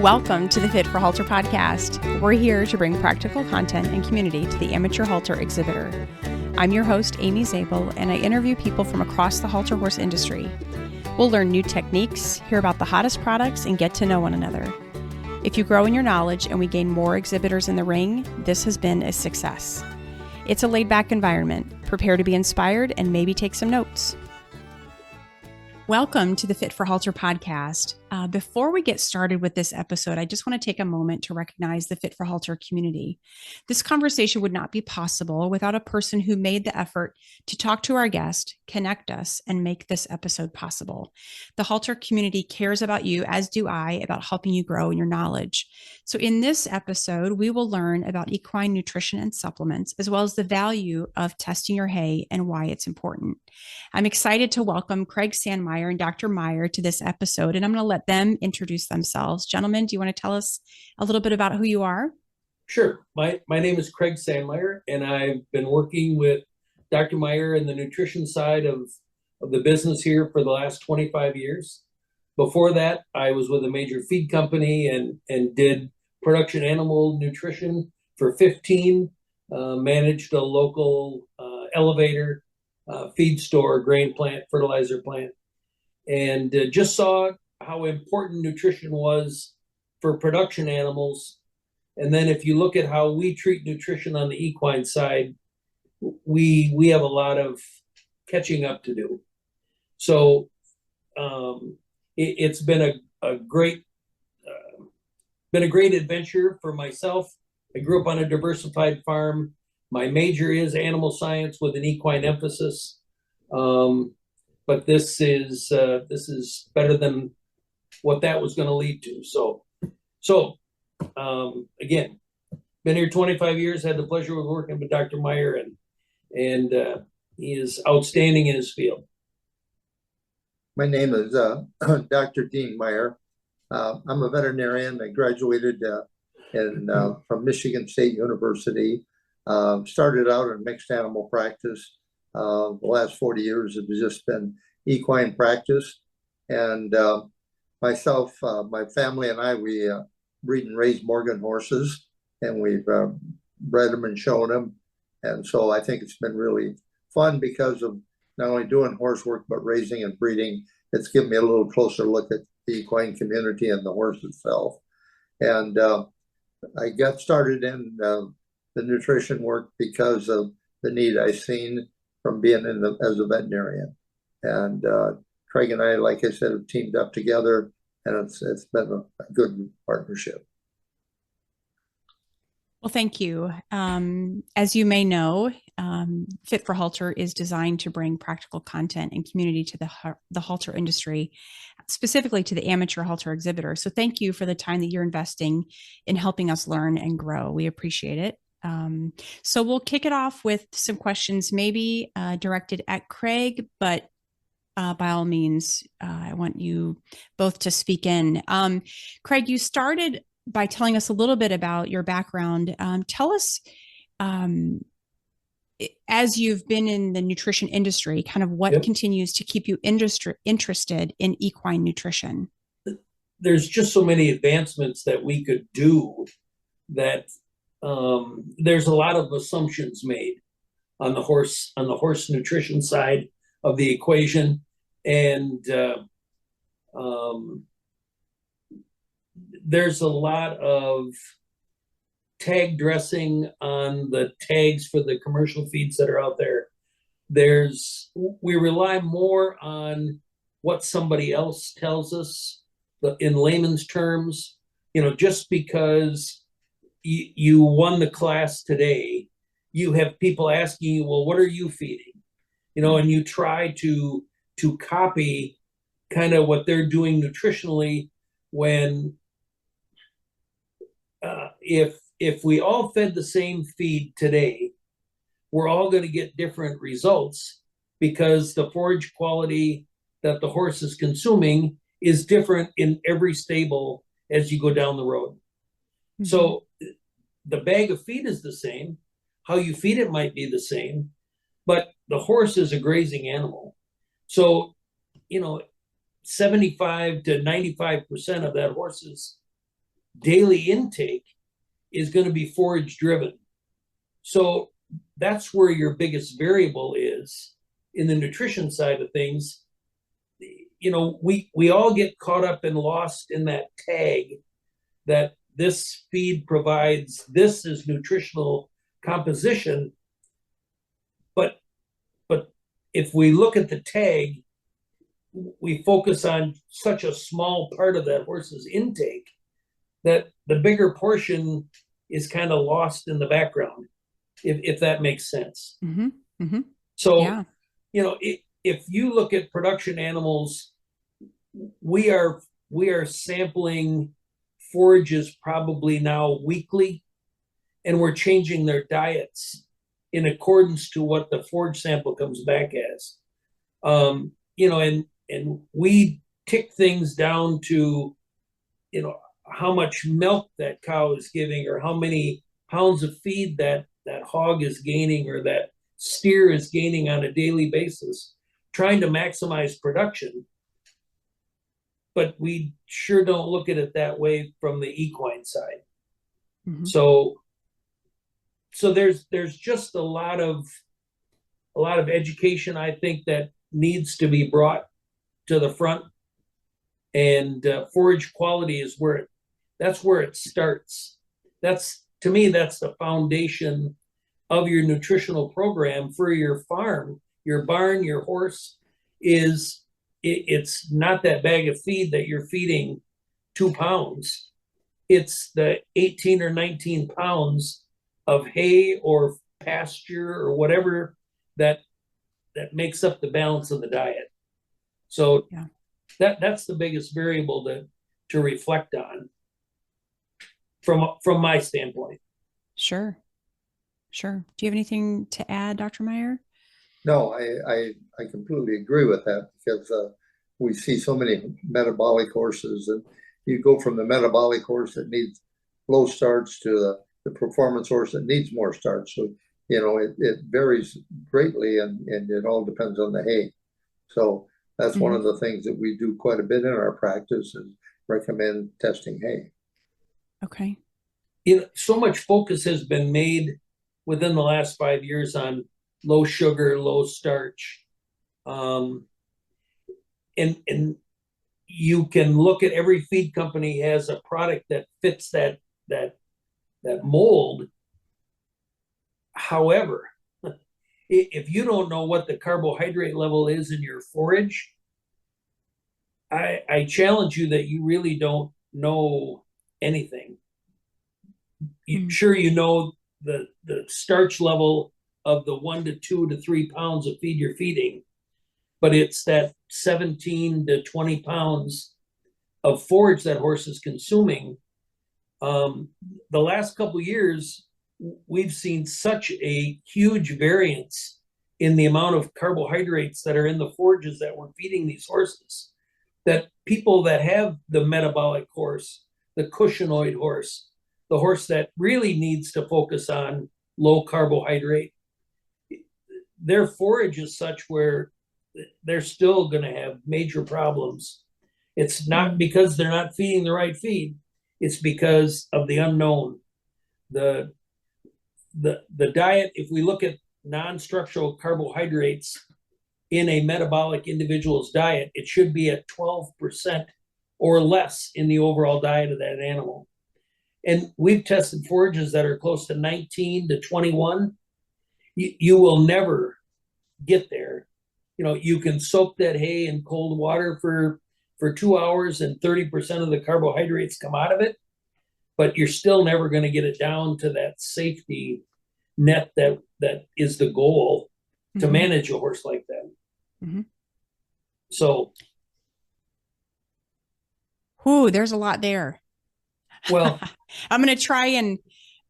Welcome to the Fit for Halter podcast. We're here to bring practical content and community to the amateur halter exhibitor. I'm your host, Amy Zabel, and I interview people from across the halter horse industry. We'll learn new techniques, hear about the hottest products, and get to know one another. If you grow in your knowledge and we gain more exhibitors in the ring, this has been a success. It's a laid-back environment. Prepare to be inspired and maybe take some notes. Welcome to the Fit for Halter podcast. Before we get started with this episode, I just want to take a moment to recognize the Fit for Halter community. This conversation would not be possible without a person who made the effort to talk to our guest, connect us, and make this episode possible. The Halter community cares about you, as do I, about helping you grow in your knowledge. So in this episode, we will learn about equine nutrition and supplements, as well as the value of testing your hay and why it's important. I'm excited to welcome Craig Sandmire and Dr. Meyer to this episode, and I'm going to let them introduce themselves. Gentlemen, do you want to tell us a little bit about who you are? Sure. My name is Craig Sandmire, and I've been working with Dr. Meyer in the nutrition side of the business here for the last 25 years. Before that, I was with a major feed company and did production animal nutrition for 15, managed a local elevator, feed store, grain plant, fertilizer plant, and just saw how important nutrition was for production animals. And then if you look at how we treat nutrition on the equine side, we have a lot of catching up to do. So it's been a great adventure for myself. I grew up on a diversified farm. My major is animal science with an equine emphasis. But this is better than what that was going to lead to. So again, been here 25 years, had the pleasure of working with Dr. Meyer, and he is outstanding in his field. My name is Dr. Dean Meyer. I'm a veterinarian. I graduated from Michigan State University. Started out in mixed animal practice. The last 40 years have just been equine practice. And myself, my family and I, we breed and raise Morgan horses, and we've bred them and shown them. And so I think it's been really fun because of not only doing horse work, but raising and breeding. It's given me a little closer look at the equine community and the horse itself. And I got started in the nutrition work because of the need I seen from being as a veterinarian. And Craig and I, like I said, have teamed up together, and it's been a good partnership. Well, thank you. As you may know, Fit for Halter is designed to bring practical content and community to the halter industry, specifically to the amateur halter exhibitor. So thank you for the time that you're investing in helping us learn and grow. We appreciate it. So we'll kick it off with some questions, maybe directed at Craig, but by all means, I want you both to speak in. Craig, you started by telling us a little bit about your background. Tell us, as you've been in the nutrition industry, kind of what continues to keep you interested in equine nutrition? There's just so many advancements that we could do that there's a lot of assumptions made on the horse nutrition side of the equation, and there's a lot of tag dressing on the tags for the commercial feeds that are out there. We rely more on what somebody else tells us in layman's terms. Just because you won the class today, you have people asking you, well, what are you feeding? And you try to copy kind of what they're doing nutritionally, when if we all fed the same feed today, we're all going to get different results, because the forage quality that the horse is consuming is different in every stable as you go down the road. Mm-hmm. So the bag of feed is the same. How you feed it might be the same, but the horse is a grazing animal. So, 75 to 95% of that horse's daily intake is going to be forage driven. So that's where your biggest variable is in the nutrition side of things. We all get caught up and lost in that tag that this feed provides, this is nutritional composition. But if we look at the tag, we focus on such a small part of that horse's intake that the bigger portion is kind of lost in the background, if that makes sense. Mm-hmm. Mm-hmm. So, yeah. If you look at production animals, we are sampling forages probably now weekly, and we're changing their diets in accordance to what the forage sample comes back as. And we tick things down to, how much milk that cow is giving, or how many pounds of feed that hog is gaining, or that steer is gaining on a daily basis, trying to maximize production. But we sure don't look at it that way from the equine side. Mm-hmm. So there's just a lot of education, I think, that needs to be brought to the front. And forage quality is that's where it starts. To me, that's the foundation of your nutritional program for your farm, your barn, your horse. It's not that bag of feed that you're feeding 2 pounds. It's the 18 or 19 pounds of hay or pasture or whatever that makes up the balance of the diet. So yeah. That's the biggest variable to reflect on from my standpoint. Sure. Do you have anything to add, Dr. Meyer? No, I completely agree with that, because we see so many metabolic horses, and you go from the metabolic horse that needs low starch to the performance horse that needs more starch. So, it varies greatly, and it all depends on the hay. So that's one of the things that we do quite a bit in our practice, is recommend testing hay. Okay. So much focus has been made within the last 5 years on low sugar, low starch. And you can look at every feed company has a product that fits that mold. However, if you don't know what the carbohydrate level is in your forage, I challenge you that you really don't know anything. Sure, you know the starch level of the 1 to 2 to 3 pounds of feed you're feeding, but it's that 17 to 20 pounds of forage that horse is consuming. The last couple of years, we've seen such a huge variance in the amount of carbohydrates that are in the forages that we're feeding these horses, that people that have the metabolic horse, the cushionic horse, the horse that really needs to focus on low carbohydrate, their forage is such where they're still going to have major problems. It's not because they're not feeding the right feed. It's because of the unknown. The diet, if we look at non-structural carbohydrates in a metabolic individual's diet, it should be at 12% or less in the overall diet of that animal. And we've tested forages that are close to 19 to 21. You will never get there. You can soak that hay in cold water for 2 hours and 30% of the carbohydrates come out of it, but you're still never going to get it down to that safety net that is the goal to manage a horse like that. Mm-hmm. So, there's a lot there. Well, I'm going to try and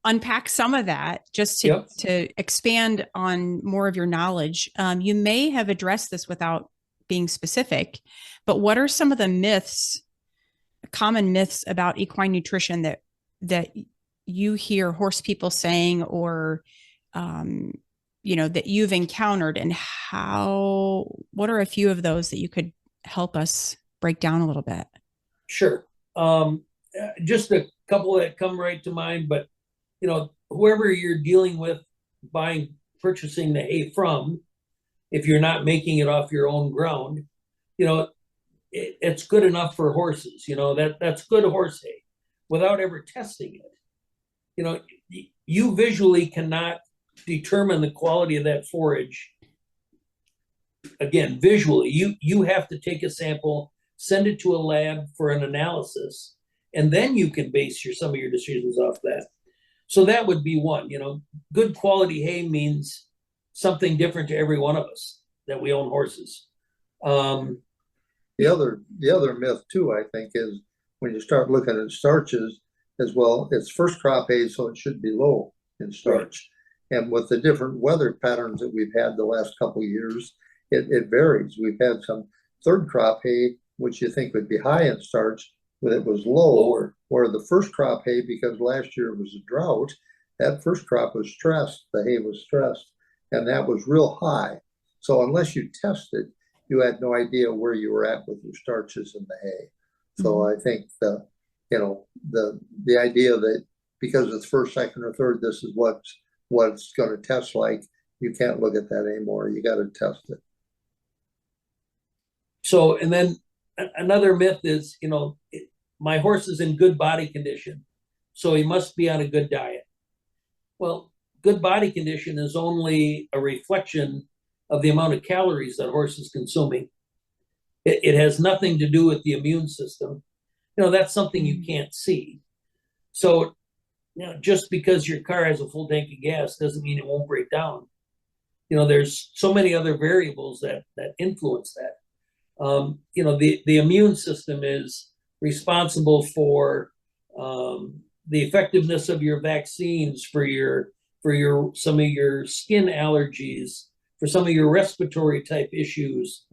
unpack some of that just to expand on more of your knowledge. You may have addressed this without being specific, but what are some of the common myths about equine nutrition that you hear horse people saying, or that you've encountered, and what are a few of those that you could help us break down a little bit? Sure. Just a couple that come right to mind, but whoever you're dealing with, purchasing the hay from, if you're not making it off your own ground, it's good enough for horses. That's good horse hay without ever testing it. You visually cannot determine the quality of that forage. Again, visually, you have to take a sample, send it to a lab for an analysis, and then you can base some of your decisions off that. So that would be one. Good quality hay means something different to every one of us that we own horses. The other myth too, I think, is when you start looking at starches as well, it's first crop hay, so it should be low in starch. Right. And with the different weather patterns that we've had the last couple of years, it varies. We've had some third crop hay, which you think would be high in starch, but it was lower. Or the first crop hay, because last year was a drought, that first crop was stressed, the hay was stressed, and that was real high. So unless you tested, you had no idea where you were at with your starches in the hay. So I think the idea that because it's first, second, or third, this is what it's going to test like, you can't look at that anymore. You got to test it. So, and then another myth is, my horse is in good body condition, so he must be on a good diet. Well, good body condition is only a reflection of the amount of calories that horse is consuming. It has nothing to do with the immune system. That's something you can't see. So, just because your car has a full tank of gas doesn't mean it won't break down. There's so many other variables that influence that. The immune system is responsible for the effectiveness of your vaccines, for some of your skin allergies, for some of your respiratory type issues,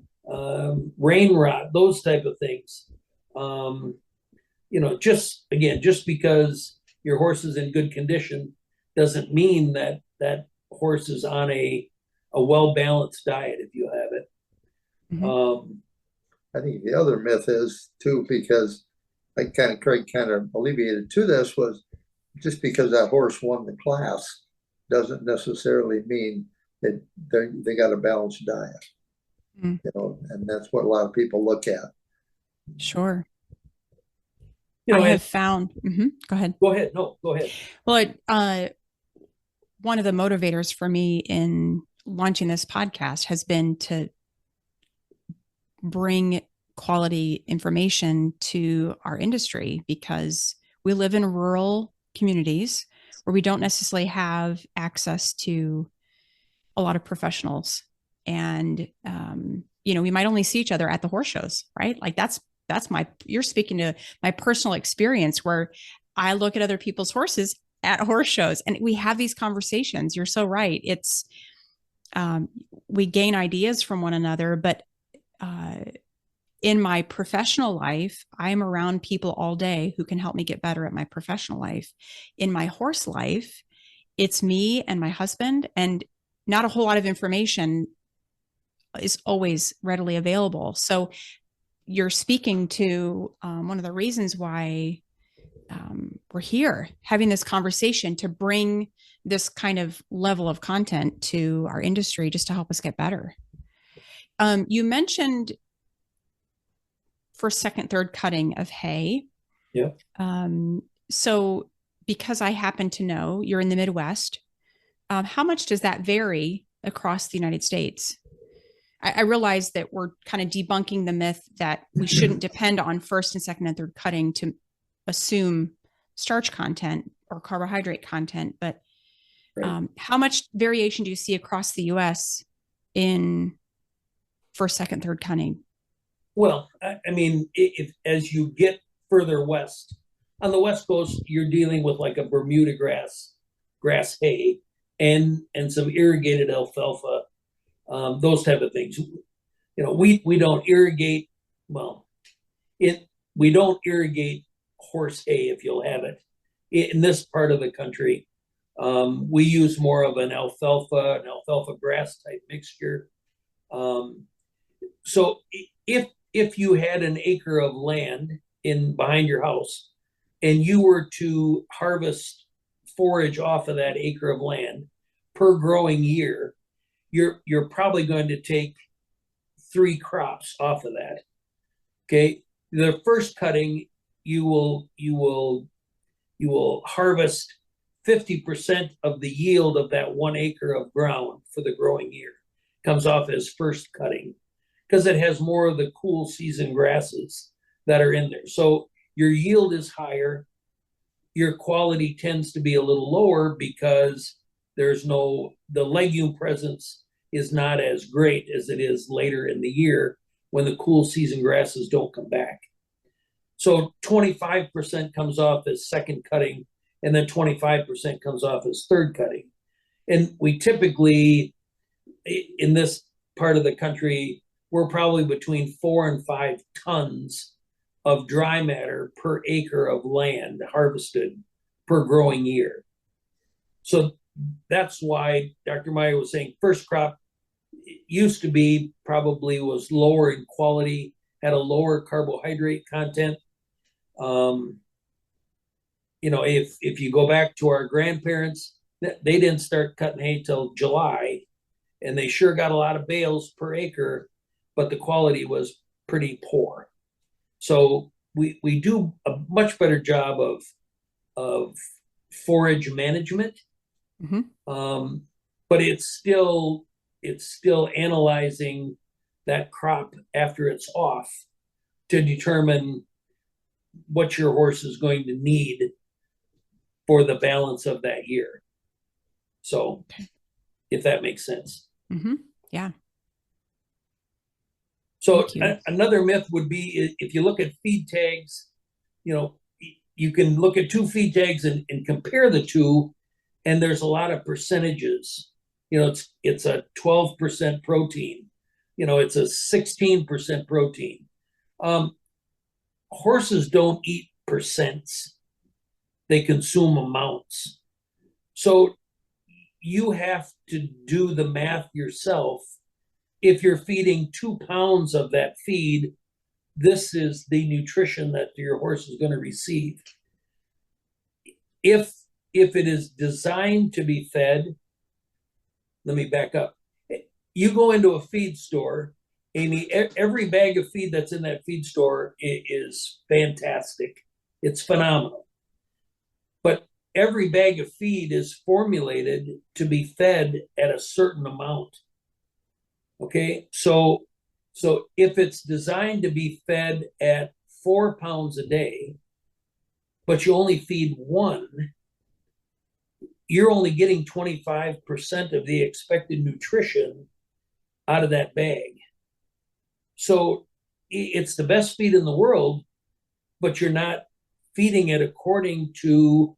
rain rot, those type of things. Just because your horse is in good condition doesn't mean that horse is on a well-balanced diet if you have it. Mm-hmm. I think the other myth is too, because Craig kind of alleviated to this, was just because that horse won the class doesn't necessarily mean that they got a balanced diet. And that's what a lot of people look at. Sure. I have found. Go ahead. Go ahead. No, go ahead. Well, one of the motivators for me in launching this podcast has been to bring quality information to our industry, because we live in rural communities where we don't necessarily have access to a lot of professionals. And, we might only see each other at the horse shows, right? Like you're speaking to my personal experience where I look at other people's horses at horse shows and we have these conversations. You're so right. It's, we gain ideas from one another, but, in my professional life, I'm around people all day who can help me get better at my professional life. In my horse life, it's me and my husband, and not a whole lot of information is always readily available. So you're speaking to one of the reasons why we're here having this conversation, to bring this kind of level of content to our industry just to help us get better. You mentioned first, second, third cutting of hay. Yeah. So because I happen to know you're in the Midwest, how much does that vary across the United States? I realize that we're kind of debunking the myth that we shouldn't depend on first and second and third cutting to assume starch content or carbohydrate content, but how much variation do you see across the U.S. in first, second, third cutting? Well, I mean, as you get further west, on the West Coast, you're dealing with like a Bermuda grass hay, and some irrigated alfalfa, those type of things. We don't irrigate. Well, we don't irrigate horse hay, if you'll have it. In this part of the country, we use more of an alfalfa grass type mixture. So if you had an acre of land behind your house, and you were to harvest forage off of that acre of land per growing year, you're probably going to take 3 crops off of that. Okay, the first cutting you will harvest 50% of the yield of that 1 acre of ground for the growing year. Comes off as first cutting because it has more of the cool season grasses that are in there. So your yield is higher. Your quality tends to be a little lower because the legume presence is not as great as it is later in the year when the cool season grasses don't come back. So 25% comes off as second cutting, and then 25% comes off as third cutting. And we typically, in this part of the country, we're probably between 4 and 5 tons of dry matter per acre of land harvested per growing year. So that's why Dr. Meyer was saying first crop used to be probably was lower in quality, had a lower carbohydrate content. If you go back to our grandparents, they didn't start cutting hay till July, and they sure got a lot of bales per acre, but the quality was pretty poor. So we do a much better job of forage management, but it's still analyzing that crop after it's off to determine what your horse is going to need for the balance of that year. So, if that makes sense. Yeah. So another myth would be if you look at feed tags, you can look at 2 feed tags and compare the two, and there's a lot of percentages. It's a 12% protein. It's a 16% protein. Horses don't eat percents. They consume amounts. So you have to do the math yourself. If you're feeding 2 pounds of that feed, this is the nutrition that your horse is going to receive. If it is designed to be fed, let me back up. You go into a feed store, Amy, every bag of feed that's in that feed store is fantastic. It's phenomenal. But every bag of feed is formulated to be fed at a certain amount. Okay, so if it's designed to be fed at 4 pounds a day, but you only feed 1, you're only getting 25% of the expected nutrition out of that bag. So it's the best feed in the world, but you're not feeding it according to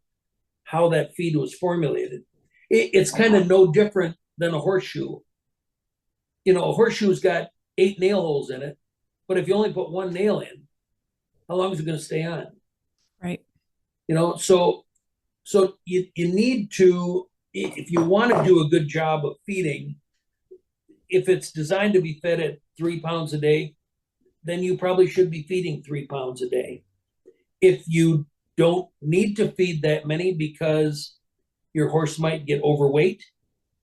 how that feed was formulated. It's kind of no different than a horseshoe. A horseshoe's got 8 nail holes in it, but if you only put 1 nail in, how long is it going to stay on? Right. So you need to, if you want to do a good job of feeding, if it's designed to be fed at 3 pounds a day, then you probably should be feeding 3 pounds a day. If you don't need to feed that many because your horse might get overweight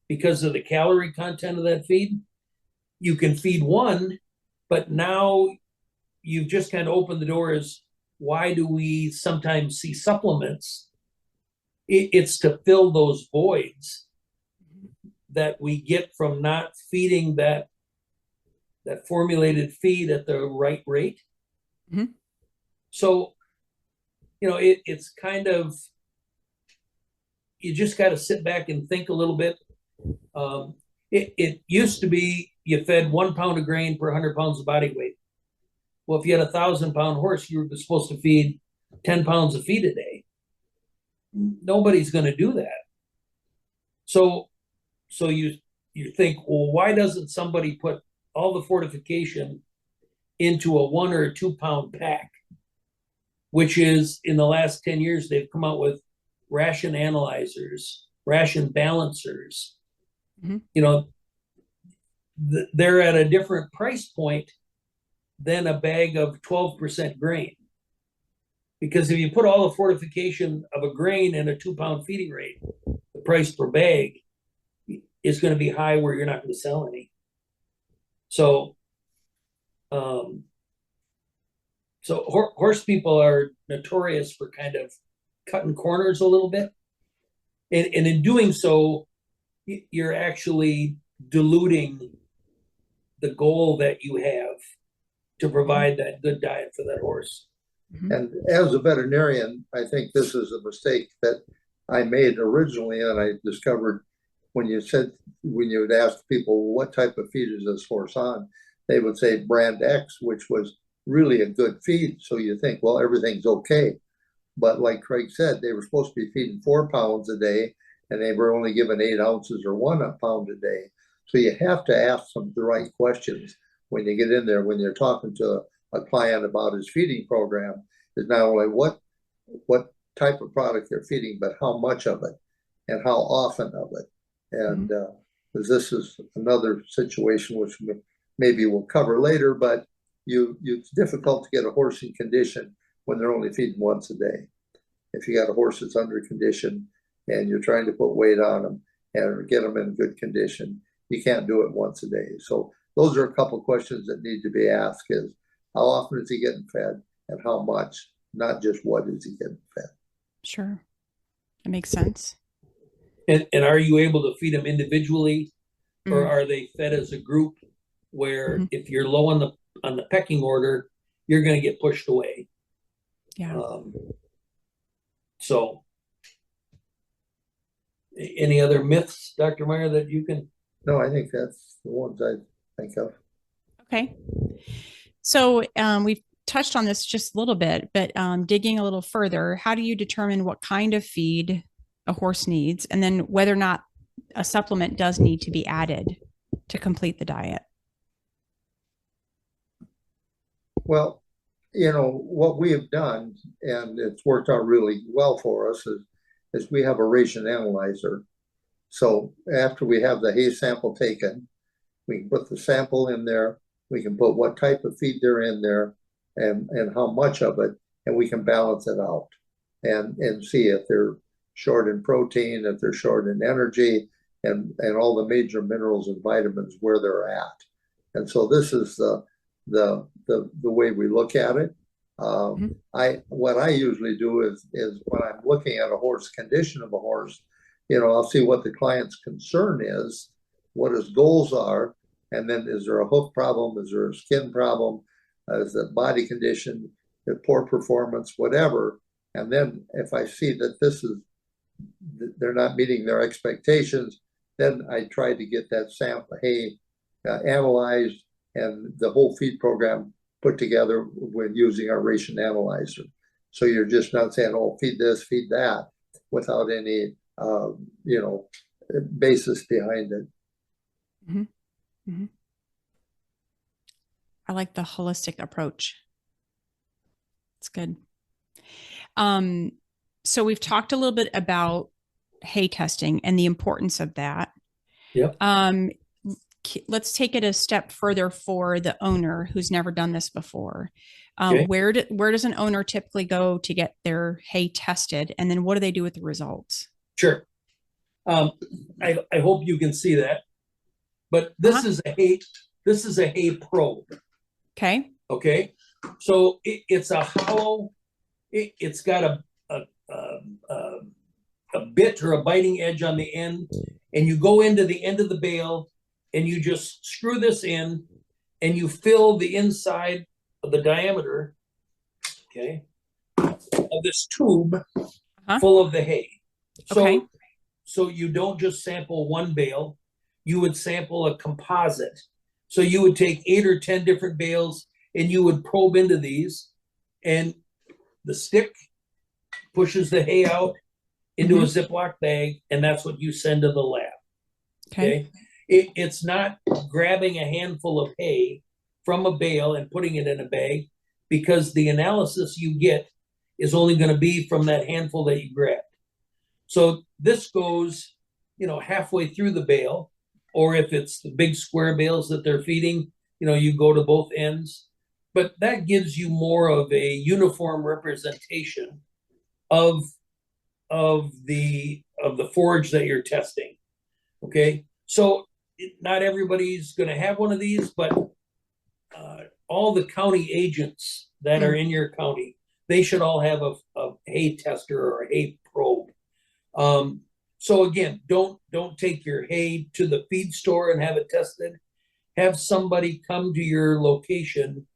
because of the calorie content of that feed, you can feed 1, but now you've just kind of opened the door as why do we sometimes see supplements? It's to fill those voids that we get from not feeding that formulated feed at the right rate. So, it's kind of, you just got to sit back and think a little bit. It used to be you fed 1 pound of grain per 100 pounds of body weight. Well, if you had a 1,000-pound horse, you were supposed to feed 10 pounds of feed a day. Nobody's going to do that. So you think, well, why doesn't somebody put all the fortification into a 1 or a 2 pound pack? Which is, in the last 10 years, they've come out with ration analyzers, ration balancers. They're at a different price point than a bag of 12% grain. Because if you put all the fortification of a grain in a 2-pound feeding rate, the price per bag is going to be high where you're not going to sell any. So, horse people are notorious for kind of cutting corners a little bit. And in doing so, you're actually diluting the goal that you have to provide that good diet for that horse. And as a veterinarian, I think this is a mistake that I made originally, and I discovered when you would ask people, what type of feed is this horse on? They would say brand X, which was really a good feed. So you think, well, everything's okay. But like Craig said, they were supposed to be feeding 4 pounds a day, and they were only given 8 ounces or 1 pound a day. So you have to ask them the right questions when you get in there, when you're talking to a client about his feeding program, is not only what type of product they're feeding, but how much of it and how often of it. And because this is another situation which maybe we'll cover later, but it's difficult to get a horse in condition when they're only feeding once a day. If you got a horse that's under condition and you're trying to put weight on them and get them in good condition, you can't do it once a day. So those are a couple of questions that need to be asked: is how often is he getting fed and how much, not just what is he getting fed. Sure. That makes sense. And are you able to feed them individually, or are they fed as a group where if you're low on the pecking order, you're going to get pushed away? Yeah. So any other myths, Dr. Meyer, that you can? No, I think that's the ones I think of. Okay. So we've touched on this just a little bit, but digging a little further, how do you determine what kind of feed a horse needs, and then whether or not a supplement does need to be added to complete the diet? Well, what we have done, and it's worked out really well for us, is we have a ration analyzer. So after we have the hay sample taken, we can put the sample in there, we can put what type of feed they're in there and how much of it, and we can balance it out and see if they're short in protein, if they're short in energy, and all the major minerals and vitamins where they're at. And so this is the way we look at it. What I usually do is when I'm looking at a horse, condition of a horse, I'll see what the client's concern is, what his goals are, and then is there a hoof problem, is there a skin problem, is the body condition, the poor performance, whatever. And then if I see that they're not meeting their expectations, then I try to get that sample hay analyzed and the whole feed program put together when using our ration analyzer. So you're just not saying, oh, feed this, feed that, without any basis behind it. I like the holistic approach. It's good. So we've talked a little bit about hay testing and the importance of that. Yep. Let's take it a step further for the owner who's never done this before. Okay. Where does an owner typically go to get their hay tested, and then what do they do with the results? Sure. I hope you can see that, but this is a hay probe. Okay. Okay. So it's a hollow. It's got a bit or a biting edge on the end, and you go into the end of the bale and you just screw this in and you fill the inside of the diameter, okay, of this tube full of the hay. So you don't just sample one bale, you would sample a composite. So you would take 8 or 10 different bales and you would probe into these, and the stick pushes the hay out into a Ziploc bag, and that's what you send to the lab. Okay. It's not grabbing a handful of hay from a bale and putting it in a bag, because the analysis you get is only going to be from that handful that you grabbed. So this goes, halfway through the bale, or if it's the big square bales that they're feeding, you go to both ends. but that gives you more of a uniform representation of the forage that you're testing. Okay, so not everybody's going to have one of these, but all the county agents that are in your county, they should all have a hay tester or a hay probe. So again, don't take your hay to the feed store and have it tested. Have somebody come to your location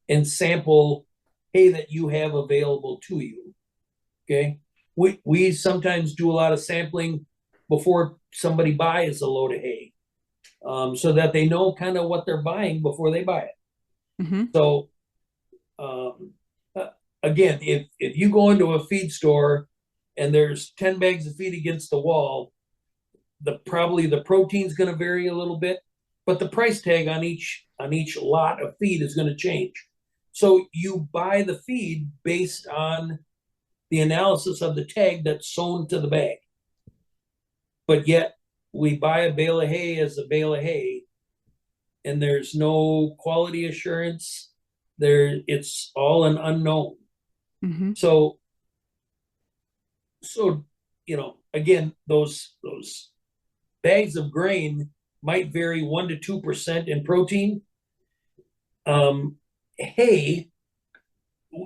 and sample hay that you have available to you. Okay, we sometimes do a lot of sampling before somebody buys a load of hay, so that they know kind of what they're buying before they buy it. Mm-hmm. So again, if you go into a feed store and there's 10 bags of feed against the wall, probably the protein's going to vary a little bit, but the price tag on each lot of feed is going to change. So you buy the feed based on the analysis of the tag that's sewn to the bag. But yet we buy a bale of hay as a bale of hay, and there's no quality assurance. It's all an unknown. Mm-hmm. So again, those bags of grain might vary 1 to 2% in protein. Hay,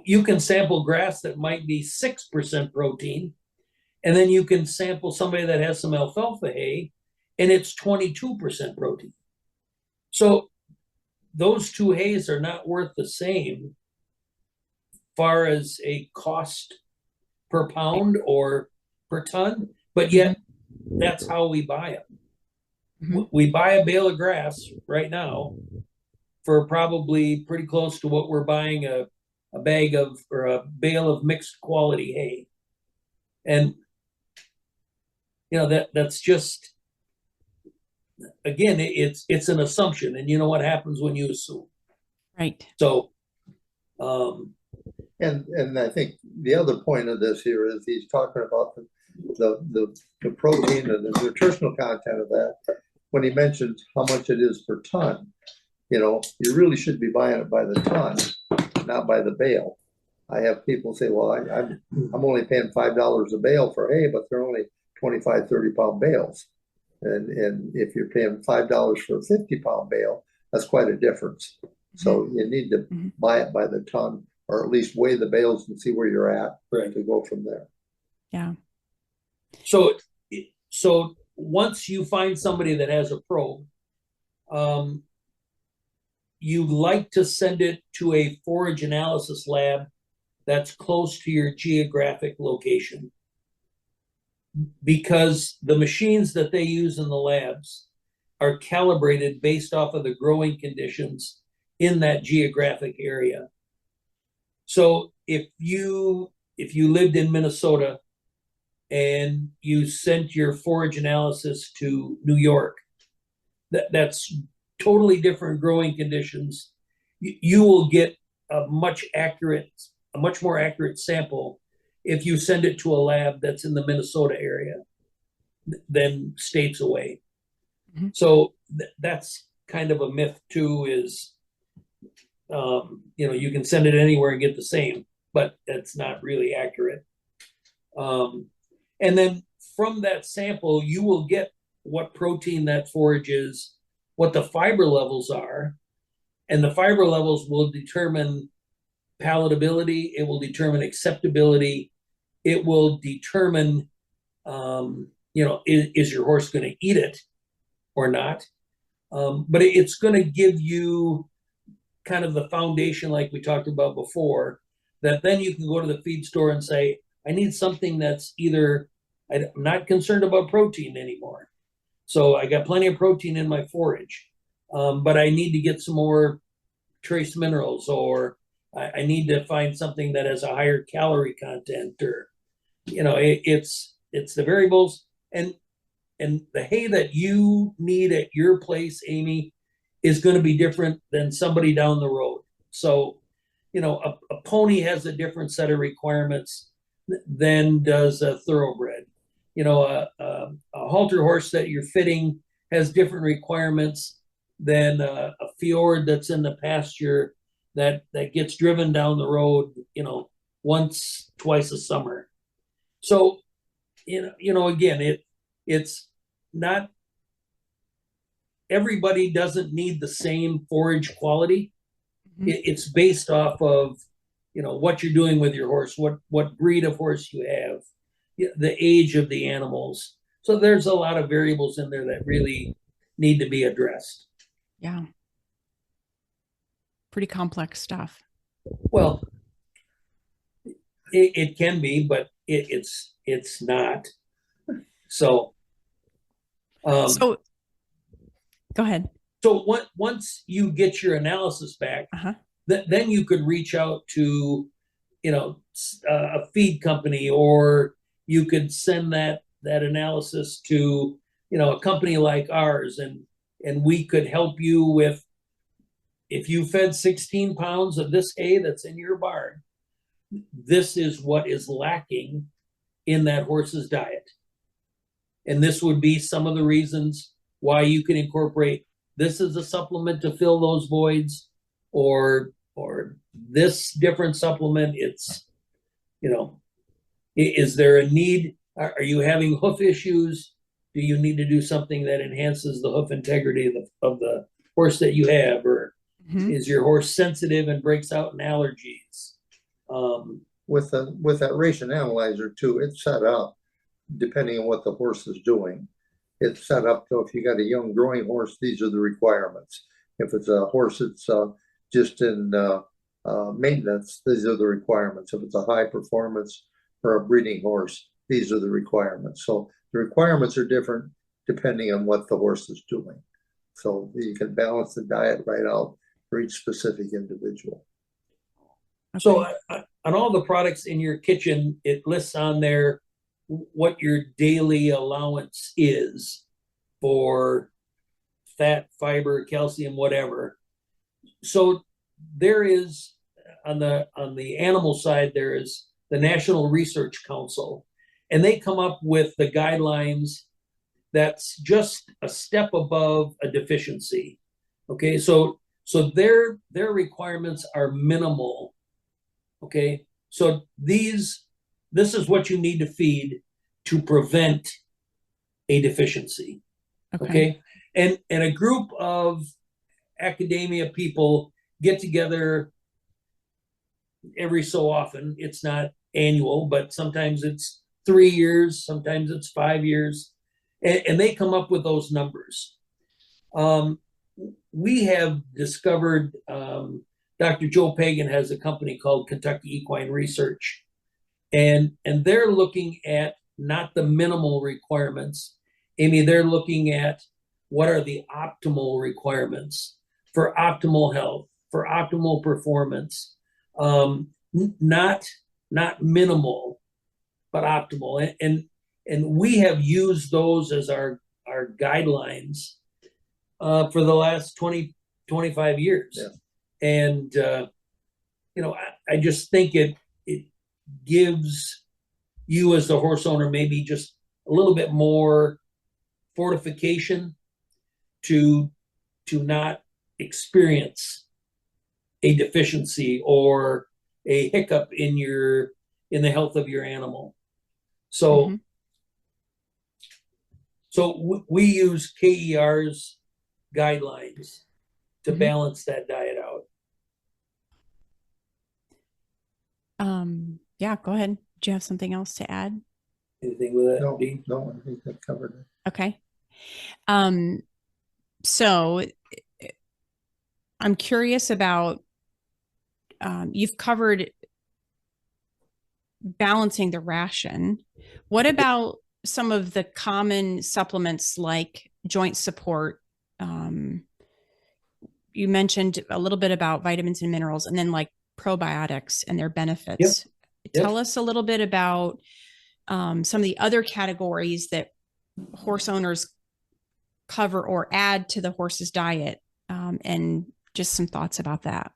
you can sample grass that might be 6% protein, and then you can sample somebody that has some alfalfa hay, and it's 22% protein. So those two hays are not worth the same far as a cost per pound or per ton, but yet that's how we buy them. Mm-hmm. We buy a bale of grass right now for probably pretty close to what we're buying a bag of or a bale of mixed quality hay. And that's just, again, it's an assumption, and you know what happens when you assume. Right. So and I think the other point of this here is he's talking about the protein and the nutritional content of that. When he mentions how much it is per ton, you really should be buying it by the ton, not by the bale. I have people say, well, I'm only paying $5 a bale for hay, but they're only 25, 30-pound bales. And if you're paying $5 for a 50-pound bale, that's quite a difference. So you need to buy it by the ton, or at least weigh the bales and see where you're at, right, to go from there. Yeah. So once you find somebody that has a probe, you like to send it to a forage analysis lab that's close to your geographic location, because the machines that they use in the labs are calibrated based off of the growing conditions in that geographic area. So if you lived in Minnesota and you sent your forage analysis to New York, that's totally different growing conditions. You will get a much more accurate sample if you send it to a lab that's in the Minnesota area than states away. Mm-hmm. So that's kind of a myth too, is you can send it anywhere and get the same, but that's not really accurate. And then from that sample, you will get what protein that forage is, what the fiber levels are, and the fiber levels will determine palatability. It will determine acceptability. It will determine, is your horse going to eat it or not? But it's going to give you kind of the foundation, like we talked about before, that then you can go to the feed store and say, I need something that's either, I'm not concerned about protein anymore, so I got plenty of protein in my forage, but I need to get some more trace minerals, or I need to find something that has a higher calorie content, or it's the variables, and the hay that you need at your place, Amy, is going to be different than somebody down the road. So a pony has a different set of requirements than does a thoroughbred. A halter horse that you're fitting has different requirements than a fjord that's in the pasture that gets driven down the road, once, twice a summer. So, again, it's not, everybody doesn't need the same forage quality. Mhm. It's based off of, what you're doing with your horse, what breed of horse you have, the age of the animals. So there's a lot of variables in there that really need to be addressed. Yeah. Pretty complex stuff. Well, it can be, but it's not. So, So go ahead. so once you get your analysis back, then you could reach out to, a feed company, or you could send that analysis to, a company like ours, and we could help you with, if you fed 16 pounds of this hay that's in your barn, this is what is lacking in that horse's diet. And this would be some of the reasons why you can incorporate this as a supplement to fill those voids, or this different supplement. It's, is there a need? Are you having hoof issues? Do you need to do something that enhances the hoof integrity of the horse that you have? Or is your horse sensitive and breaks out in allergies? With that ration analyzer too, it's set up depending on what the horse is doing. It's set up so if you got a young growing horse, these are the requirements. If it's a horse that's just in maintenance, these are the requirements. If it's a high performance or a breeding horse, these are the requirements. So the requirements are different depending on what the horse is doing. So you can balance the diet right out for each specific individual. Okay. So on all the products in your kitchen, it lists on there what your daily allowance is for fat, fiber, calcium, whatever. So there is, on the animal side, there is the National Research Council, and they come up with the guidelines that's just a step above a deficiency. Okay, so their requirements are minimal. Okay, so this is what you need to feed to prevent a deficiency. Okay. And a group of academia people get together every so often. It's not annual, but sometimes it's 3 years, sometimes it's 5 years, and they come up with those numbers. We have discovered, Dr. Joe Pagan has a company called Kentucky Equine Research, and they're looking at not the minimal requirements, Amy. They're looking at what are the optimal requirements for optimal health, for optimal performance, not minimal, but optimal. And we have used those as our guidelines for the last 25 years. Yeah. And I just think it gives you as the horse owner maybe just a little bit more fortification to not experience a deficiency or a hiccup in the health of your animal. So we use KER's guidelines to balance that diet out. Yeah, go ahead. Do you have something else to add? Anything with that, No, Dean? no, I think that covered it. Okay. So I'm curious about, you've covered balancing the ration. What about some of the common supplements like joint support? You mentioned a little bit about vitamins and minerals, and then like probiotics and their benefits. Yep. Tell us a little bit about some of the other categories that horse owners cover or add to the horse's diet, and just some thoughts about that.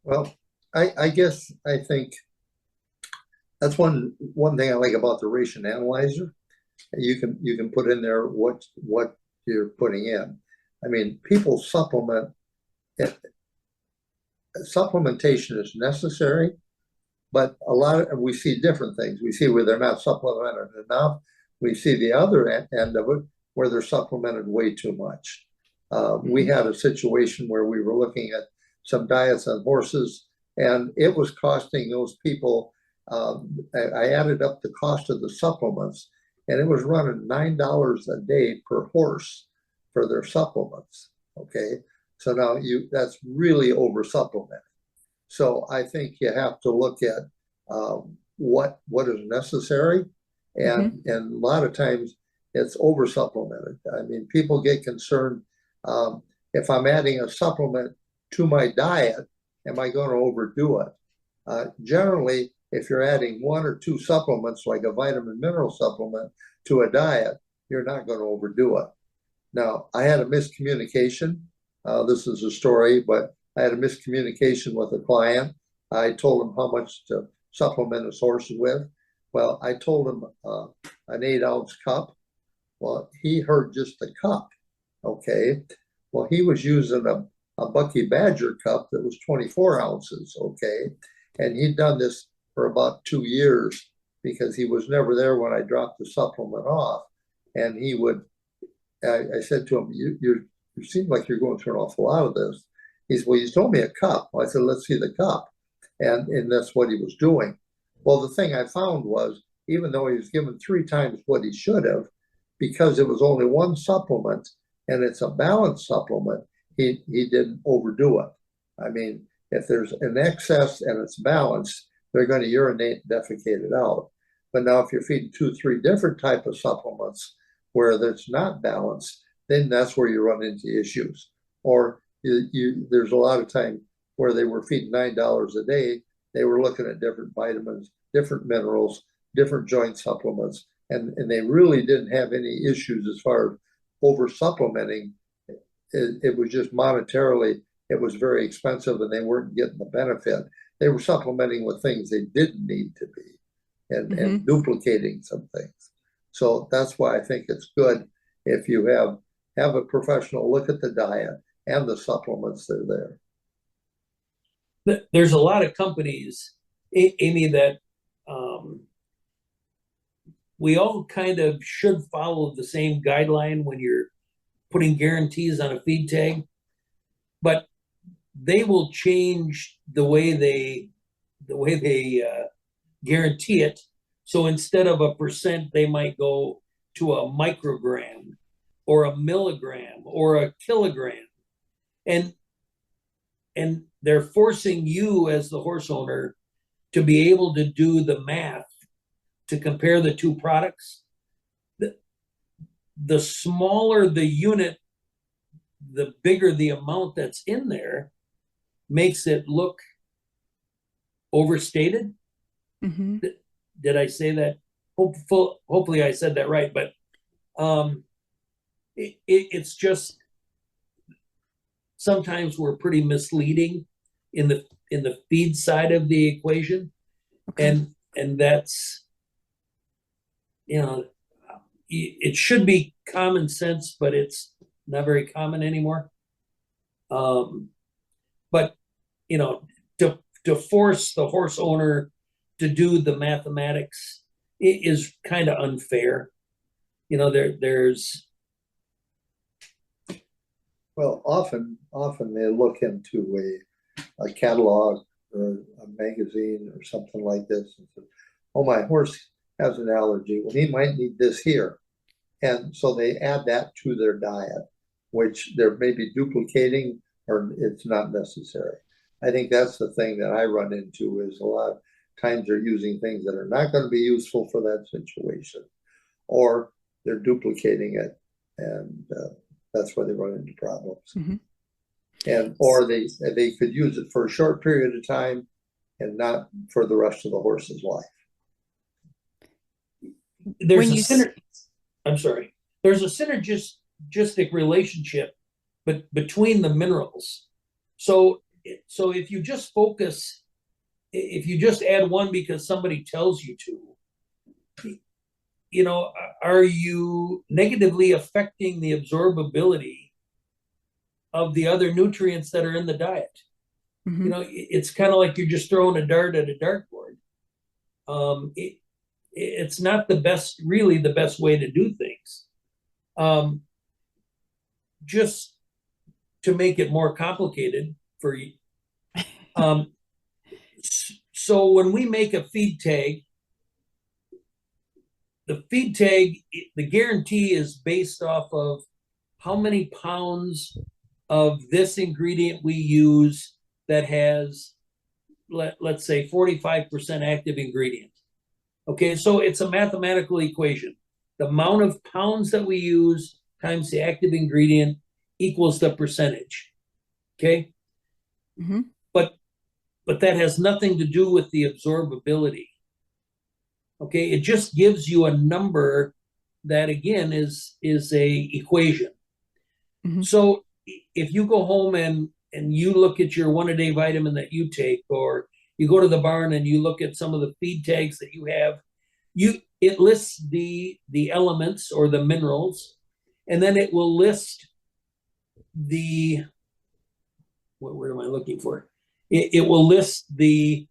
Well, I guess I think that's one thing I like about the ration analyzer. You can put in there what you're putting in. I mean, people supplement supplementation is necessary, but we see different things. We see where they're not supplemented enough. We see the other end of it where they're supplemented way too much. We had a situation where we were looking at some diets on horses, and it was costing those people. I added up the cost of the supplements, and it was running $9 a day per horse for their supplements. Okay, so now that's really over supplemented. So I think you have to look at what is necessary, and a lot of times it's over supplemented. I mean, people get concerned if I'm adding a supplement to my diet, am I going to overdo it? Generally, if you're adding 1 or 2 supplements, like a vitamin mineral supplement, to a diet, you're not going to overdo it. Now, I had a miscommunication. This is a story, but I had a miscommunication with a client. I told him how much to supplement his horse with. Well, I told him an 8-ounce cup. Well, he heard just a cup. Okay. Well, he was using a Bucky Badger cup that was 24 ounces. Okay. And he'd done this for about 2 years because he was never there when I dropped the supplement off. And he would, I said to him, you seem like you're going through an awful lot of this. He said, well, you told me a cup. I said, let's see the cup. And that's what he was doing. Well, the thing I found was, even though he was given 3 times what he should have, because it was only 1 supplement and it's a balanced supplement, he didn't overdo it. I mean, if there's an excess and it's balanced, they're going to urinate and defecate it out. But now if you're feeding 2, 3 different type of supplements where that's not balanced, then that's where you run into issues. Or there's a lot of time where they were feeding $9 a day, they were looking at different vitamins, different minerals, different joint supplements, and they really didn't have any issues as far as over supplementing. It was just monetarily, it was very expensive and they weren't getting the benefit. They were supplementing with things they didn't need to be and duplicating some things. So that's why I think it's good if you have a professional look at the diet and the supplements that are there. There's a lot of companies, Amy, that we all kind of should follow the same guideline when you're putting guarantees on a feed tag, but they will change the way they guarantee it. So instead of a percent, they might go to a microgram or a milligram or a kilogram. And they're forcing you as the horse owner to be able to do the math to compare the 2 products. The smaller the unit, the bigger the amount that's in there, makes it look overstated. Did I say that? Hopefully I said that right, but it's just sometimes we're pretty misleading in the feed side of the equation. Okay. And that's, it should be common sense, but it's not very common anymore. But to force the horse owner to do the mathematics is kind of unfair. There's Well, often they look into a catalog or a magazine or something like this and say, oh, my horse has an allergy. Well, he might need this here. And so they add that to their diet, which they're maybe duplicating or it's not necessary. I think that's the thing that I run into is a lot of times they're using things that are not going to be useful for that situation, or they're duplicating it, and that's where they run into problems. And or they could use it for a short period of time and not for the rest of the horse's life. There's a synergistic relationship between the minerals. So if you just add one because somebody tells you to, are you negatively affecting the absorbability of the other nutrients that are in the diet? Mm-hmm. You know, it's kind of like you're just throwing a dart at a dartboard. It's not really the best way to do things. Just to make it more complicated for you. So when we make a feed tag, the guarantee is based off of how many pounds of this ingredient we use that has, let's say, 45% active ingredient. Okay, so it's a mathematical equation. The amount of pounds that we use times the active ingredient equals the percentage. Okay, Mm-hmm. but that has nothing to do with the absorbability. Okay, it just gives you a number that again is a equation. Mm-hmm. So if you go home and you look at your 1-a-day vitamin that you take, or you go to the barn and you look at some of the feed tags that you have, it lists the elements or the minerals, and then it will list the what word am I looking for? It will list the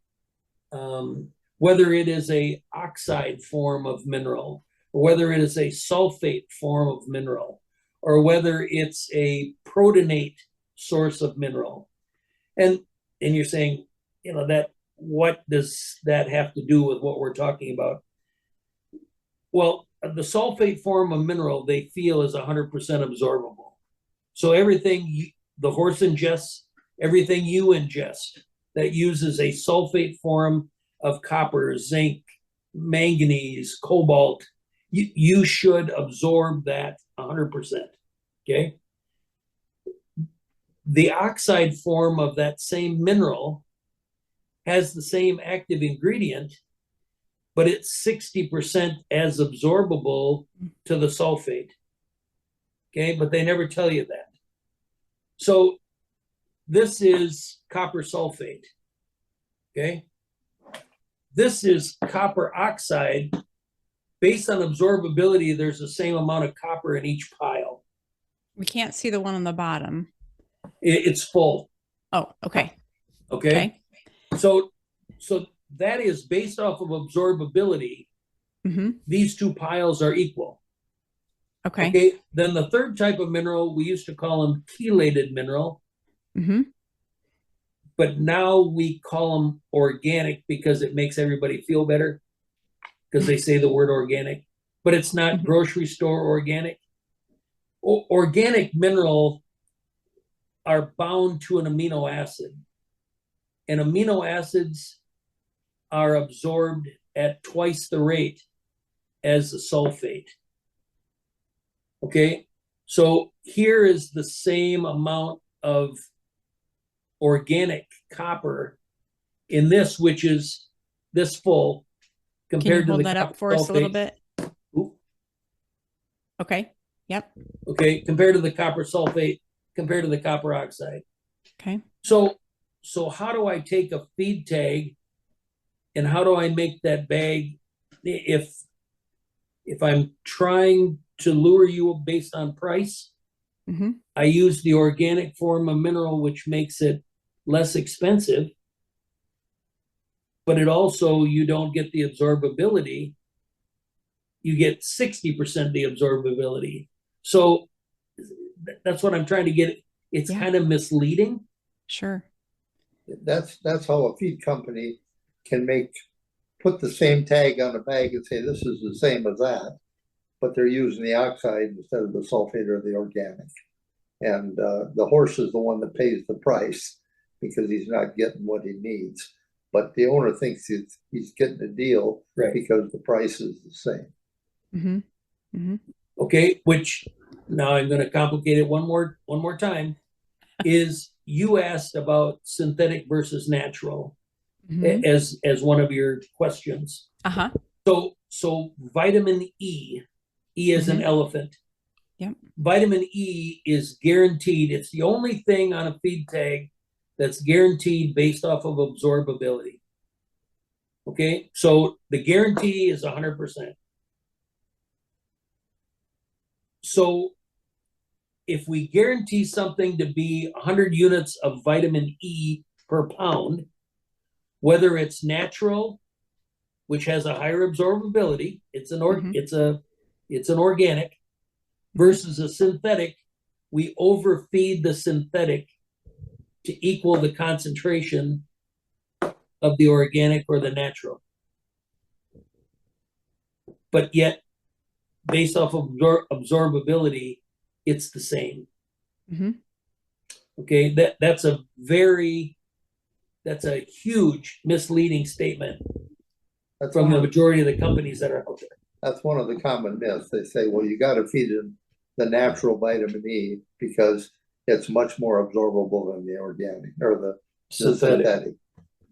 whether it is a oxide form of mineral, or whether it is a sulfate form of mineral, or whether it's a protonate source of mineral. And you're saying, you know, that what does that have to do with what we're talking about? Well, the sulfate form of mineral they feel is 100% absorbable. So everything the horse ingests, everything you ingest that uses a sulfate form of copper, zinc, manganese, cobalt, you should absorb that 100%. Okay. The oxide form of that same mineral has the same active ingredient, but it's 60% as absorbable to the sulfate. Okay, but they never tell you that. So this is copper sulfate. Okay, this is copper oxide. Based on absorbability, there's the same amount of copper in each pile. We can't see the one on the bottom. It's full. Oh, okay. Okay. So that is based off of absorbability. Mm-hmm. These two piles are equal. Okay. Okay. Then the third type of mineral, we used to call them chelated mineral. Mm-hmm. But now we call them organic because it makes everybody feel better, because they say the word organic, but it's not Mm-hmm. grocery store organic. Organic mineral are bound to an amino acid, and amino acids are absorbed at twice the rate as the sulfate. Okay, so here is the same amount of organic copper in this, which is this full, compared to the hold that up for us a little bit? Ooh. Okay. Yep. Okay, compared to the copper sulfate, compared to the copper oxide. Okay. So how do I take a feed tag and how do I make that bag? If I'm trying to lure you based on price, mm-hmm. I use the organic form of mineral, which makes it less expensive, but it also, you don't get the absorbability. You get 60% the absorbability. So that's what I'm trying to get. It's kind of misleading. Sure. That's how a feed company can put the same tag on a bag and say this is the same as that, but they're using the oxide instead of the sulfate or the organic. And the horse is the one that pays the price because he's not getting what he needs. But the owner thinks he's getting a deal, right, because the price is the same. Mm-hmm. Mm-hmm. Okay, which now I'm going to complicate it one more time. Is you asked about synthetic versus natural, mm-hmm, as one of your questions. Uh-huh. So vitamin E is, mm-hmm, an elephant. Yep. Vitamin E is guaranteed. It's the only thing on a feed tag that's guaranteed based off of absorbability. Okay, so the guarantee is 100%. So if we guarantee something to be 100 units of vitamin E per pound, whether it's natural, which has a higher absorbability, it's an organic, versus a synthetic. We overfeed the synthetic to equal the concentration of the organic or the natural. But yet, based off of absorbability, it's the same. Mm-hmm. Okay, that's a huge misleading statement from the majority of the companies that are out there. That's one of the common myths. They say, well, you got to feed them the natural vitamin E because it's much more absorbable than the organic or the synthetic.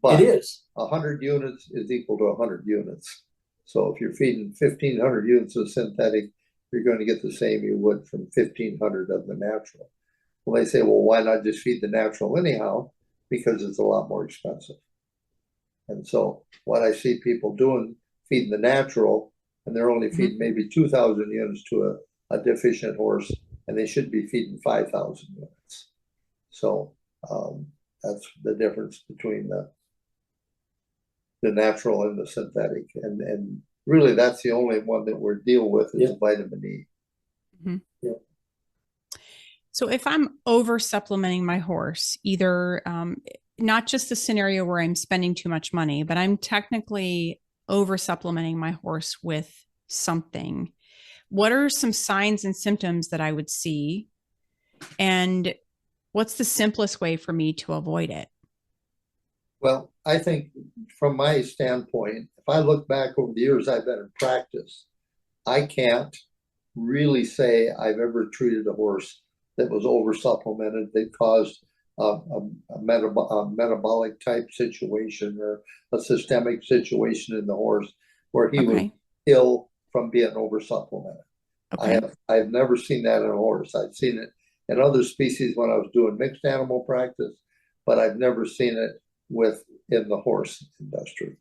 But it is. 100 units is equal to 100 units. So if you're feeding 1,500 units of synthetic, you're going to get the same you would from 1,500 of the natural. Well, they say, well, why not just feed the natural anyhow? Because it's a lot more expensive. And so what I see people doing, feeding the natural, and they're only feeding maybe 2,000 units to a deficient horse, and they should be feeding 5,000 units. So that's the difference between the natural and the synthetic. And really, that's the only one that we're dealing with is vitamin E. Mm-hmm. Yeah. So if I'm over supplementing my horse, either not just the scenario where I'm spending too much money, but I'm technically over supplementing my horse with something, what are some signs and symptoms that I would see? And what's the simplest way for me to avoid it? Well, I think from my standpoint, if I look back over the years I've been in practice, I can't really say I've ever treated a horse that was over supplemented that caused a metabolic type situation or a systemic situation in the horse where he was ill from being over supplemented. Okay. I've never seen that in a horse. I've seen it in other species when I was doing mixed animal practice, but I've never seen it in the horse industry.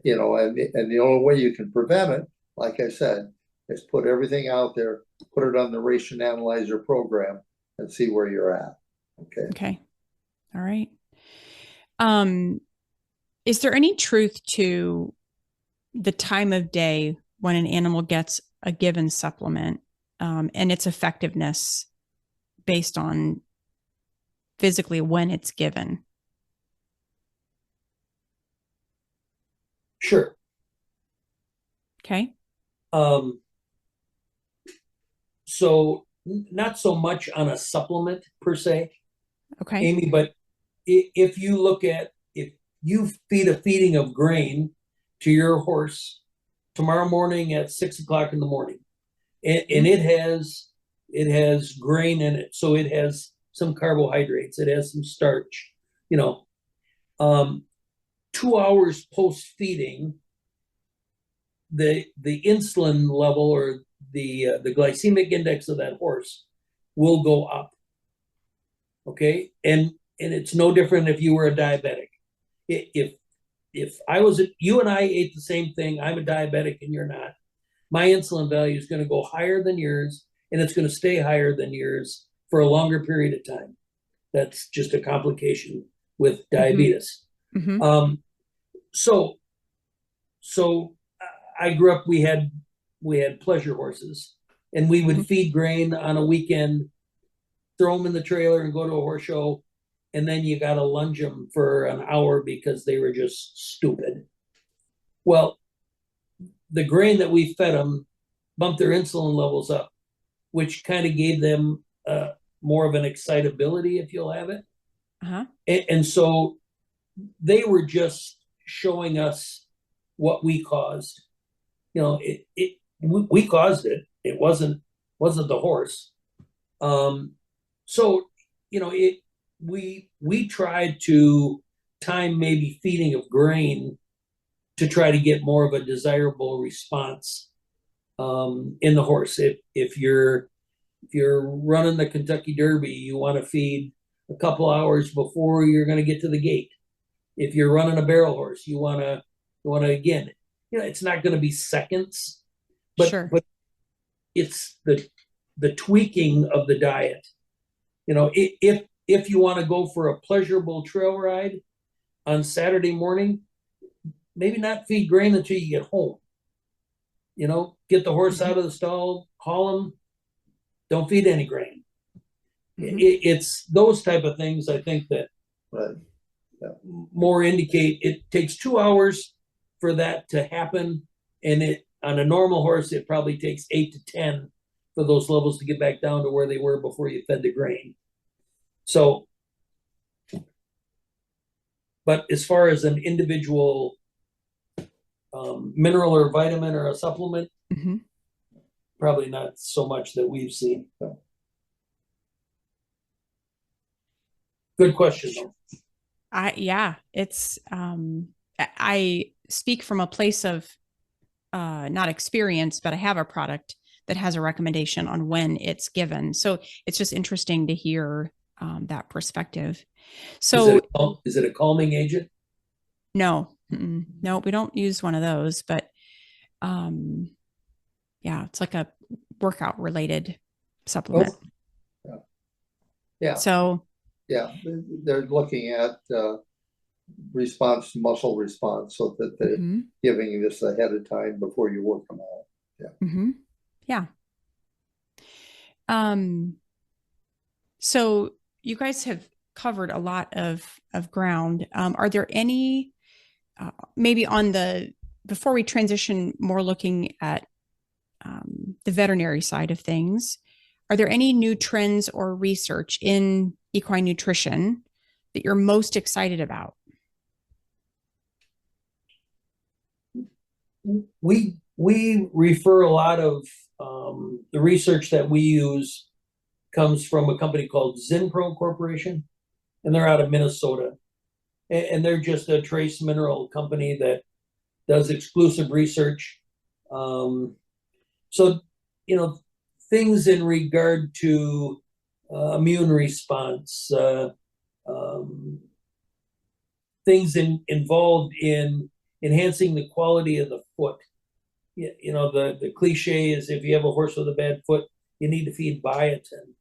You know, and the only way you can prevent it, like I said, is put everything out there, put it on the ration analyzer program, and see where you're at. Okay. All right. Is there any truth to the time of day when an animal gets a given supplement and its effectiveness based on physically when it's given? Sure. Okay. So not so much on a supplement per se, okay, Amy, but if you look at, if you feed a feeding of grain to your horse tomorrow morning at 6 o'clock in the morning, and it has grain in it, so it has some carbohydrates, it has some starch, you know, 2 hours post feeding, the insulin level or the glycemic index of that horse will go up. Okay, and it's no different if you were a diabetic. If I was you and I ate the same thing, I'm a diabetic and you're not, my insulin value is going to go higher than yours, and it's going to stay higher than yours for a longer period of time. That's just a complication with diabetes. Mm-hmm. So I grew up, we had pleasure horses, and we would feed grain on a weekend, throw them in the trailer and go to a horse show, and then you got to lunge them for an hour because they were just stupid. Well, the grain that we fed them bumped their insulin levels up, which kind of gave them more of an excitability, if you'll have it. Uh-huh. And so they were just showing us what we caused. You know, we caused it. It wasn't the horse. So, you know, we tried to time maybe feeding of grain to try to get more of a desirable response in the horse. If you're running the Kentucky Derby, you want to feed a couple hours before you're going to get to the gate. If you're running a barrel horse, you want to again, you know, it's not going to be seconds, but sure, but it's the tweaking of the diet. You know, if if you want to go for a pleasurable trail ride on Saturday morning, maybe not feed grain until you get home. You know, get the horse out of the stall, haul him, don't feed any grain. It's those type of things, I think, that more indicate it takes 2 hours for that to happen. And it on a normal horse, it probably takes 8 to 10 for those levels to get back down to where they were before you fed the grain. So, but as far as an individual mineral or vitamin or a supplement, probably not so much that we've seen. So. Good question, though. It's I speak from a place of not experience, but I have a product that has a recommendation on when it's given. So it's just interesting to hear that perspective. So is it a calming agent? No, no, we don't use one of those, but yeah, it's like a workout related supplement. Oh. Yeah. So yeah, they're looking at response, muscle response, so that they're giving you this ahead of time before you work them out. Yeah. So you guys have covered a lot of ground. Are there any maybe before we transition more looking at the veterinary side of things, are there any new trends or research in equine nutrition that you're most excited about? We refer a lot of the research that we use comes from a company called Zinpro Corporation, and they're out of Minnesota. And they're just a trace mineral company that does exclusive research. So, you know, things in regard to immune response, things involved in enhancing the quality of the foot. You know, the cliche is if you have a horse with a bad foot, you need to feed biotin.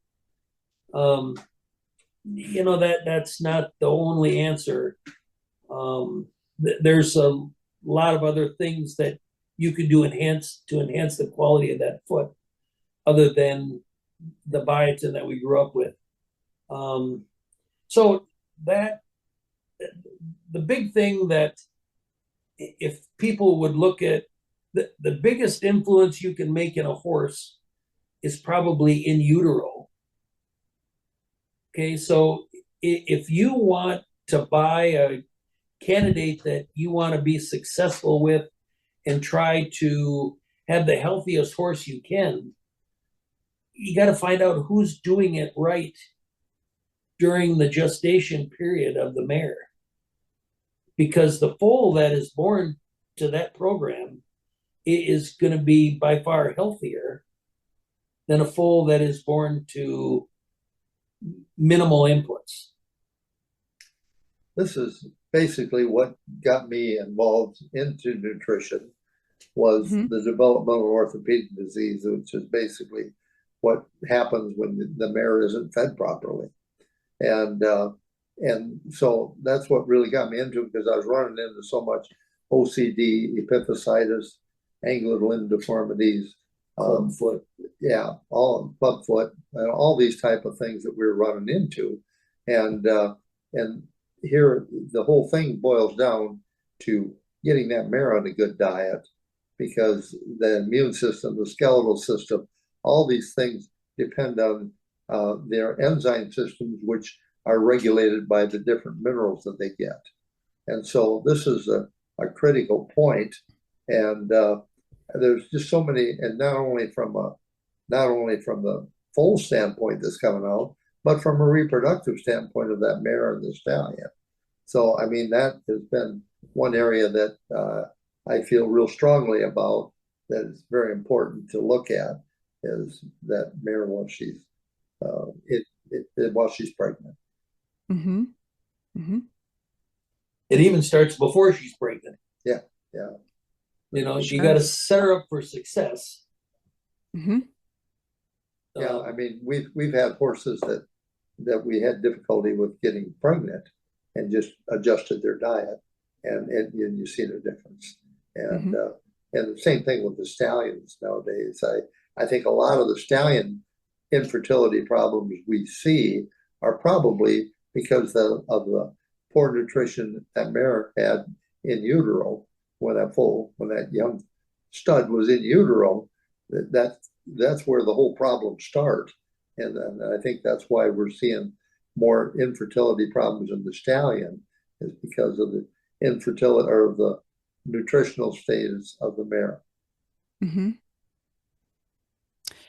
You know, that's not the only answer. There's a lot of other things that you can do to enhance the quality of that foot, other than the biotin that we grew up with. So that the big thing that if people would look at the biggest influence you can make in a horse is probably in utero. Okay, so if you want to buy a candidate that you want to be successful with and try to have the healthiest horse you can, you got to find out who's doing it right during the gestation period of the mare. Because the foal that is born to that program is going to be by far healthier than a foal that is born to minimal inputs. This is basically what got me involved into nutrition, was the developmental orthopedic disease, which is basically what happens when the mare isn't fed properly. And so that's what really got me into it, because I was running into so much OCD, epiphysitis, angular limb deformities, clubfoot, all clubfoot, and all these type of things that we were running into. And here the whole thing boils down to getting that mare on a good diet, because the immune system, the skeletal system, all these things depend on their enzyme systems, which are regulated by the different minerals that they get. And so this is a critical point. And there's just so many, and not only from the foal standpoint that's coming out, but from a reproductive standpoint of that mare and the stallion. So, I mean, that has been one area that I feel real strongly about, that is very important to look at, is that mare while she's pregnant. It even starts before she's pregnant. Yeah. You know, you got to set her up for success. Yeah, I mean, we've had horses that that we had difficulty with getting pregnant and just adjusted their diet, and you see the difference. And and the same thing with the stallions nowadays. I think a lot of the stallion infertility problems we see are probably because of the poor nutrition that mare had in utero when that young stud was in utero. That's where the whole problem starts. And I think that's why we're seeing more infertility problems in the stallion, is because of the infertility or the nutritional status of the mare.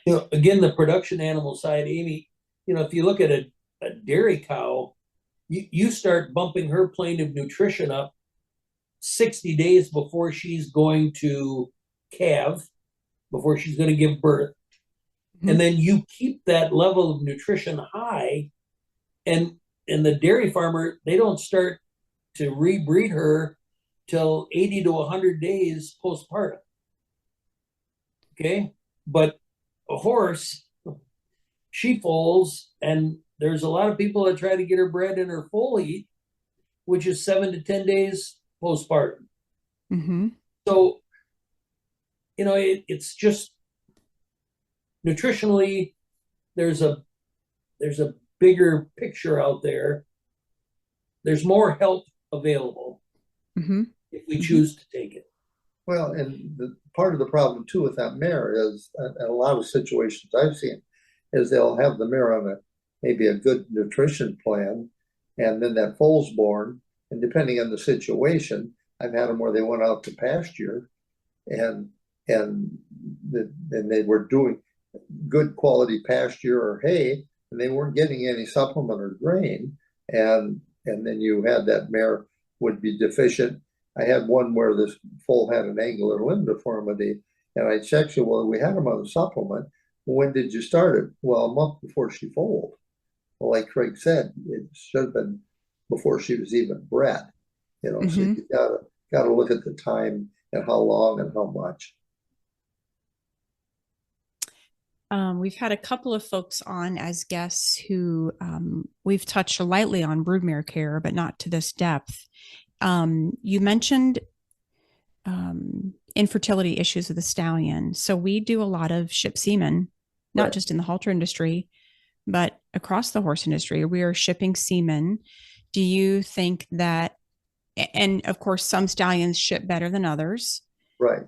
Again, the production animal side, Amy, if you look at a dairy cow, you start bumping her plane of nutrition up 60 days before she's going to calve, before she's going to give birth. And then you keep that level of nutrition high, and the dairy farmer, they don't start to rebreed her till 80 to 100 days postpartum. Okay? But a horse, she foals, and there's a lot of people that try to get her bred in her foal heat, which is 7 to 10 days postpartum. So, it's just nutritionally, there's a bigger picture out there. There's more help available if we choose to take it. Well, and part of the problem too with that mare is, in a lot of situations I've seen, is they'll have the mare on maybe a good nutrition plan, and then that foal's born, and depending on the situation, I've had them where they went out to pasture, and they were doing good quality pasture or hay, and they weren't getting any supplement or grain, and then you had that mare would be deficient. I had one where this foal had an angular limb deformity, and I checked, well, we had him on a supplement. When did you start it? Well, a month before she foaled. Well, like Craig said, it should have been before she was even bred. So you gotta look at the time and how long and how much. We've had a couple of folks on as guests who we've touched lightly on broodmare care, but not to this depth. You mentioned infertility issues with the stallion. So we do a lot of ship semen, not just in the halter industry, but across the horse industry. We are shipping semen. Do you think that, and of course, some stallions ship better than others. Right.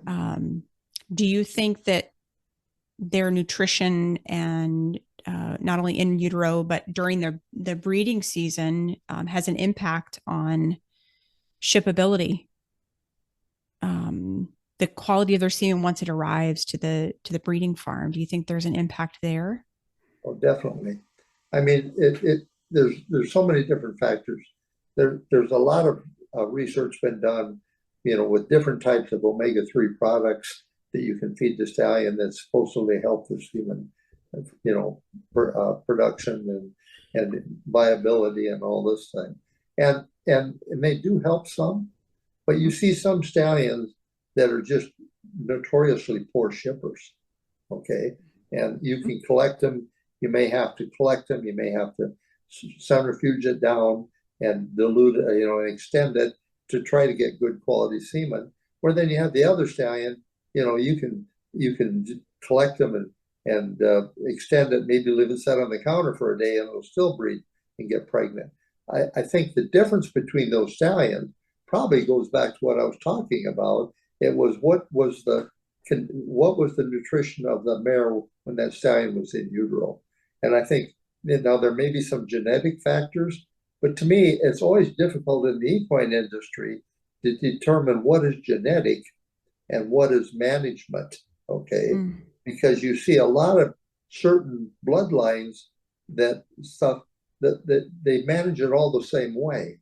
Do you think that their nutrition and not only in utero, but during the breeding season has an impact on shippability? The quality of their semen once it arrives to the breeding farm. Do you think there's an impact there? Oh, definitely. I mean, there's so many different factors. There's a lot of research been done, with different types of omega-3 products that you can feed the stallion that supposedly help the semen, production and viability and all this thing. And they do help some, but you see some stallions that are just notoriously poor shippers. Okay. And you can collect them. You may have to collect them. You may have to centrifuge it down and dilute it, and extend it to try to get good quality semen. Where then you have the other stallion, you can collect them and extend it, maybe leave it set on the counter for a day, and it'll still breed and get pregnant. I think the difference between those stallions probably goes back to what I was talking about. It was what was the nutrition of the mare when that stallion was in utero. And I think now there may be some genetic factors, but to me, it's always difficult in the equine industry to determine what is genetic and what is management. Okay. Because you see a lot of certain bloodlines that they manage it all the same way.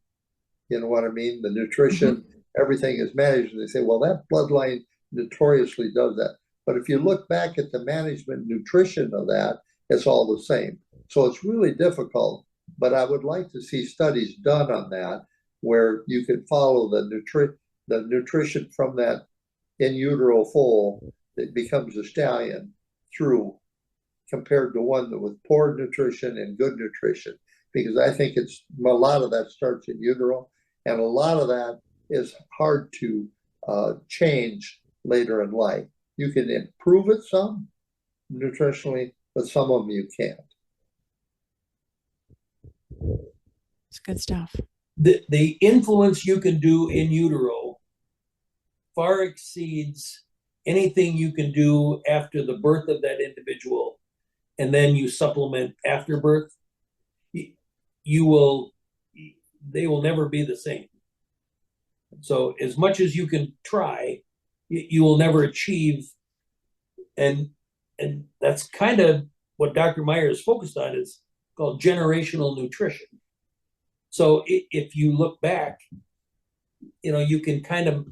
You know what I mean? The nutrition, everything is managed. And they say, well, that bloodline notoriously does that. But if you look back at the management nutrition of that, it's all the same. So it's really difficult, but I would like to see studies done on that where you could follow the nutrition from that in utero foal that becomes a stallion through, compared to one that with poor nutrition and good nutrition. because I think a lot of that starts in utero, and a lot of that is hard to change later in life. You can improve it some nutritionally, but some of them you can't. It's good stuff. The influence you can do in utero far exceeds anything you can do after the birth of that individual, and then you supplement after birth. They will never be the same. So as much as you can try, you will never achieve. And that's kind of what Dr. Meyer is focused on, is called generational nutrition. So if you look back, you can kind of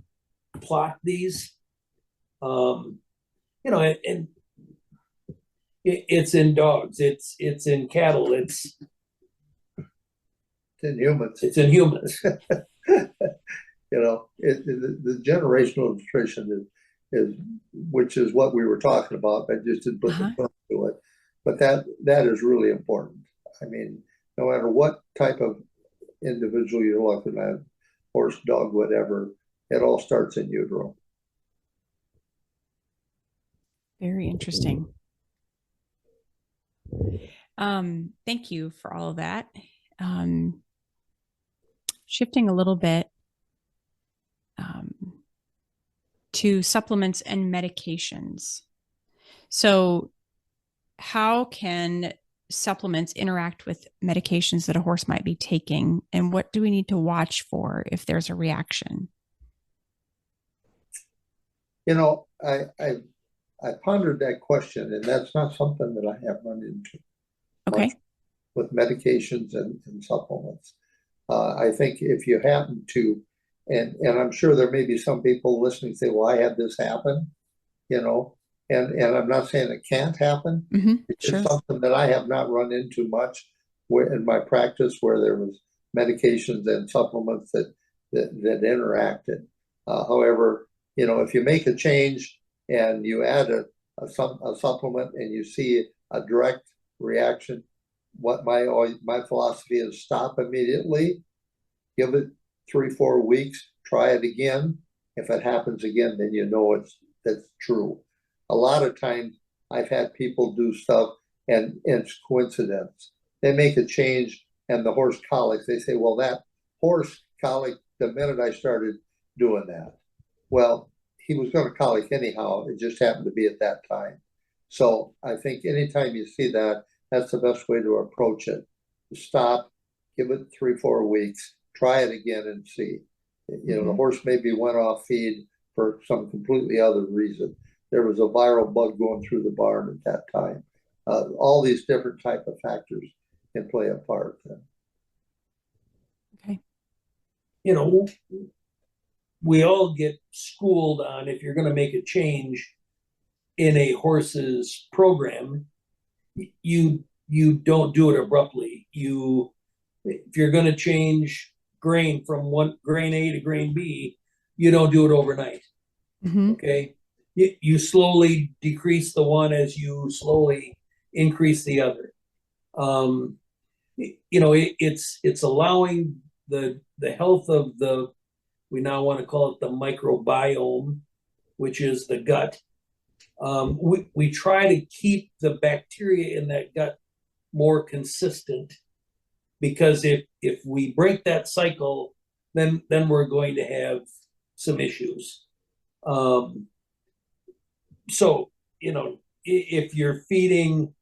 plot these, and it's in dogs, it's in cattle, it's in humans. It's in humans. The generational nutrition is which is what we were talking about. I just didn't put the term to it, but that is really important. I mean, no matter what type of individual you're looking at, horse, dog, whatever, it all starts in utero. Very interesting. Thank you for all of that. Shifting a little bit to supplements and medications. So how can supplements interact with medications that a horse might be taking, and what do we need to watch for if there's a reaction? I pondered that question, and that's not something that I have run into much with medications and supplements. I think if you happen to, and I'm sure there may be some people listening say, well, I had this happen, and I'm not saying it can't happen. It's something that I have not run into much in my practice, where there was medications and supplements that interacted. However, if you make a change and you add a supplement and you see a direct reaction, what my philosophy is, stop immediately, give it 3-4 weeks, try it again. If it happens again, then that's true. A lot of times I've had people do stuff and it's coincidence. They make a change and the horse colics. They say, well, that horse colic the minute I started doing that. Well, he was going to colic anyhow. It just happened to be at that time. So I think anytime you see that, that's the best way to approach it. Stop, give it 3-4 weeks, try it again and see. The horse maybe went off feed for some completely other reason. There was a viral bug going through the barn at that time. All these different type of factors can play a part. Okay. We all get schooled on, if you're going to make a change in a horse's program, you don't do it abruptly. If you're going to change grain from one grain A to grain B, you don't do it overnight. Okay. You slowly decrease the one as you slowly increase the other. It's allowing the health of we now want to call it the microbiome, which is the gut. We try to keep the bacteria in that gut more consistent, because if we break that cycle, then we're going to have some issues. So if you're feeding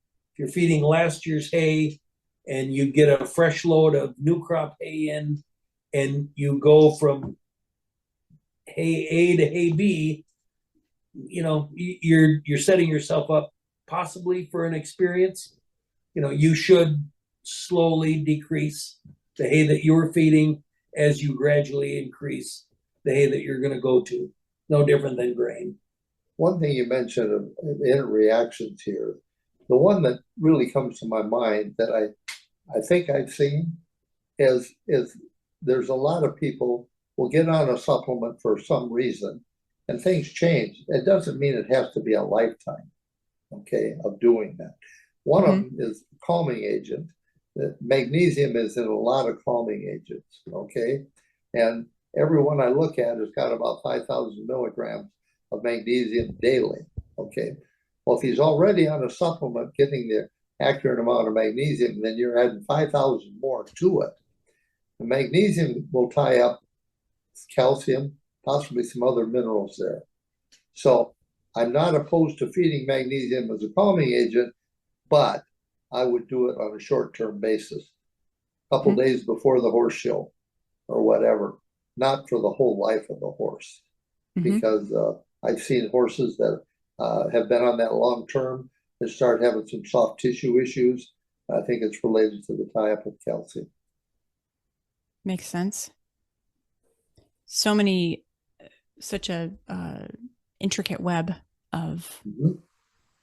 last year's hay and you get a fresh load of new crop hay in, and you go from hay A to hay B, you're setting yourself up possibly for an experience. You should slowly decrease the hay that you're feeding as you gradually increase the hay that you're going to go to. No different than grain. One thing you mentioned of interreactions here, the one that really comes to my mind that I think I've seen is there's a lot of people will get on a supplement for some reason and things change. It doesn't mean it has to be a lifetime, of doing that. One of them is calming agent. magnesium is in a lot of calming agents, okay? And everyone I look at has got about 5,000 milligrams of magnesium daily, okay? Well, if he's already on a supplement getting the accurate amount of magnesium, then you're adding 5,000 more to it. The magnesium will tie up calcium, possibly some other minerals there. So I'm not opposed to feeding magnesium as a calming agent, but I would do it on a short-term basis, a couple days before the horse show or whatever, not for the whole life of the horse. Because I've seen horses that have been on that long-term that start having some soft tissue issues. I think it's related to the tie-up of calcium. Makes sense. Such a intricate web of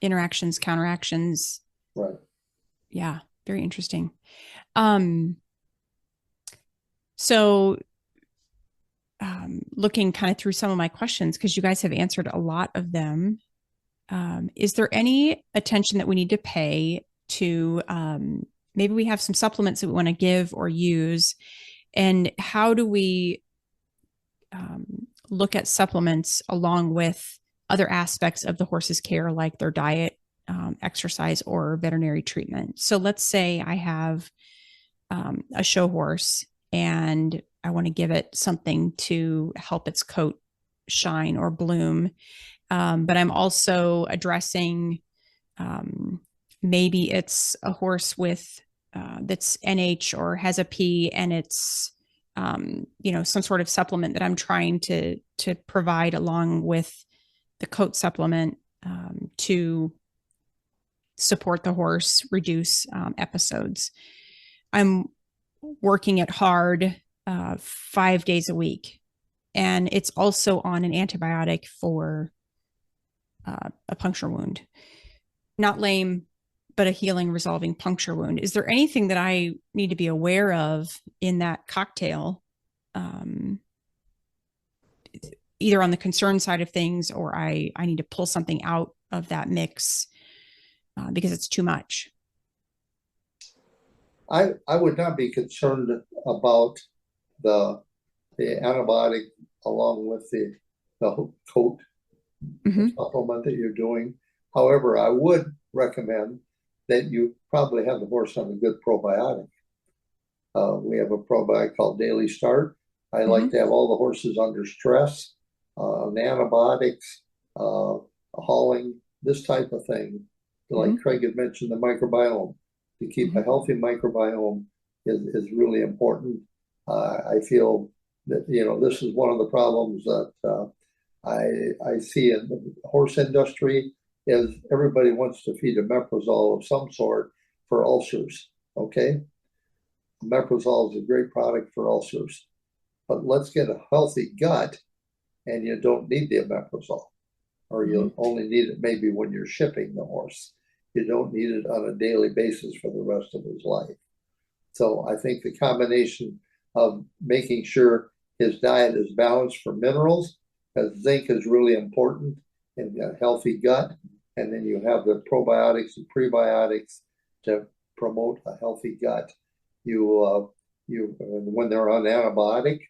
interactions, counteractions. Right. Yeah, very interesting. So looking kind of through some of my questions, because you guys have answered a lot of them, is there any attention that we need to pay to maybe we have some supplements that we want to give or use, and how do we look at supplements along with other aspects of the horse's care, like their diet, exercise, or veterinary treatment? So let's say I have a show horse and I want to give it something to help its coat shine or bloom. But I'm also addressing maybe it's a horse with that's NH or has a P, and it's some sort of supplement that I'm trying to provide along with the coat supplement to support the horse, reduce episodes. I'm working it hard 5 days a week, and it's also on an antibiotic for a puncture wound. Not lame, but a healing, resolving puncture wound. Is there anything that I need to be aware of in that cocktail, either on the concern side of things, or I need to pull something out of that mix because it's too much? I would not be concerned about the antibiotic along with the coat supplement that you're doing. However, I would recommend that you probably have the horse on a good probiotic. We have a probiotic called Daily Start. I like to have all the horses under stress, antibiotics, hauling, this type of thing. Like Craig had mentioned, the microbiome. To keep a healthy microbiome is really important. I feel that, this is one of the problems that I see in the horse industry is everybody wants to feed a omeprazole of some sort for ulcers, okay? Omeprazole is a great product for ulcers, but let's get a healthy gut and you don't need the omeprazole, or you only need it maybe when you're shipping the horse. You don't need it on a daily basis for the rest of his life. So I think the combination of making sure his diet is balanced for minerals, because zinc is really important in a healthy gut, and then you have the probiotics and prebiotics to promote a healthy gut. You when they're on antibiotic,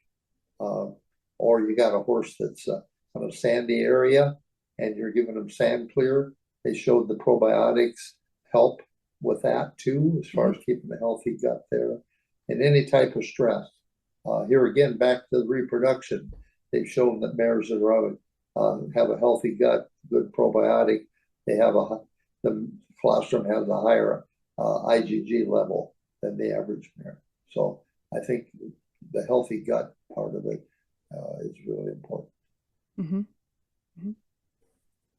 or you got a horse that's on a sandy area and you're giving them sand clear, they showed the probiotics help with that too, as far as keeping a healthy gut there. And any type of stress. Here again, back to the reproduction, they've shown that mares that are have a healthy gut, good probiotic, they have the colostrum has a higher IgG level than the average mare. So I think the healthy gut part of it is really important.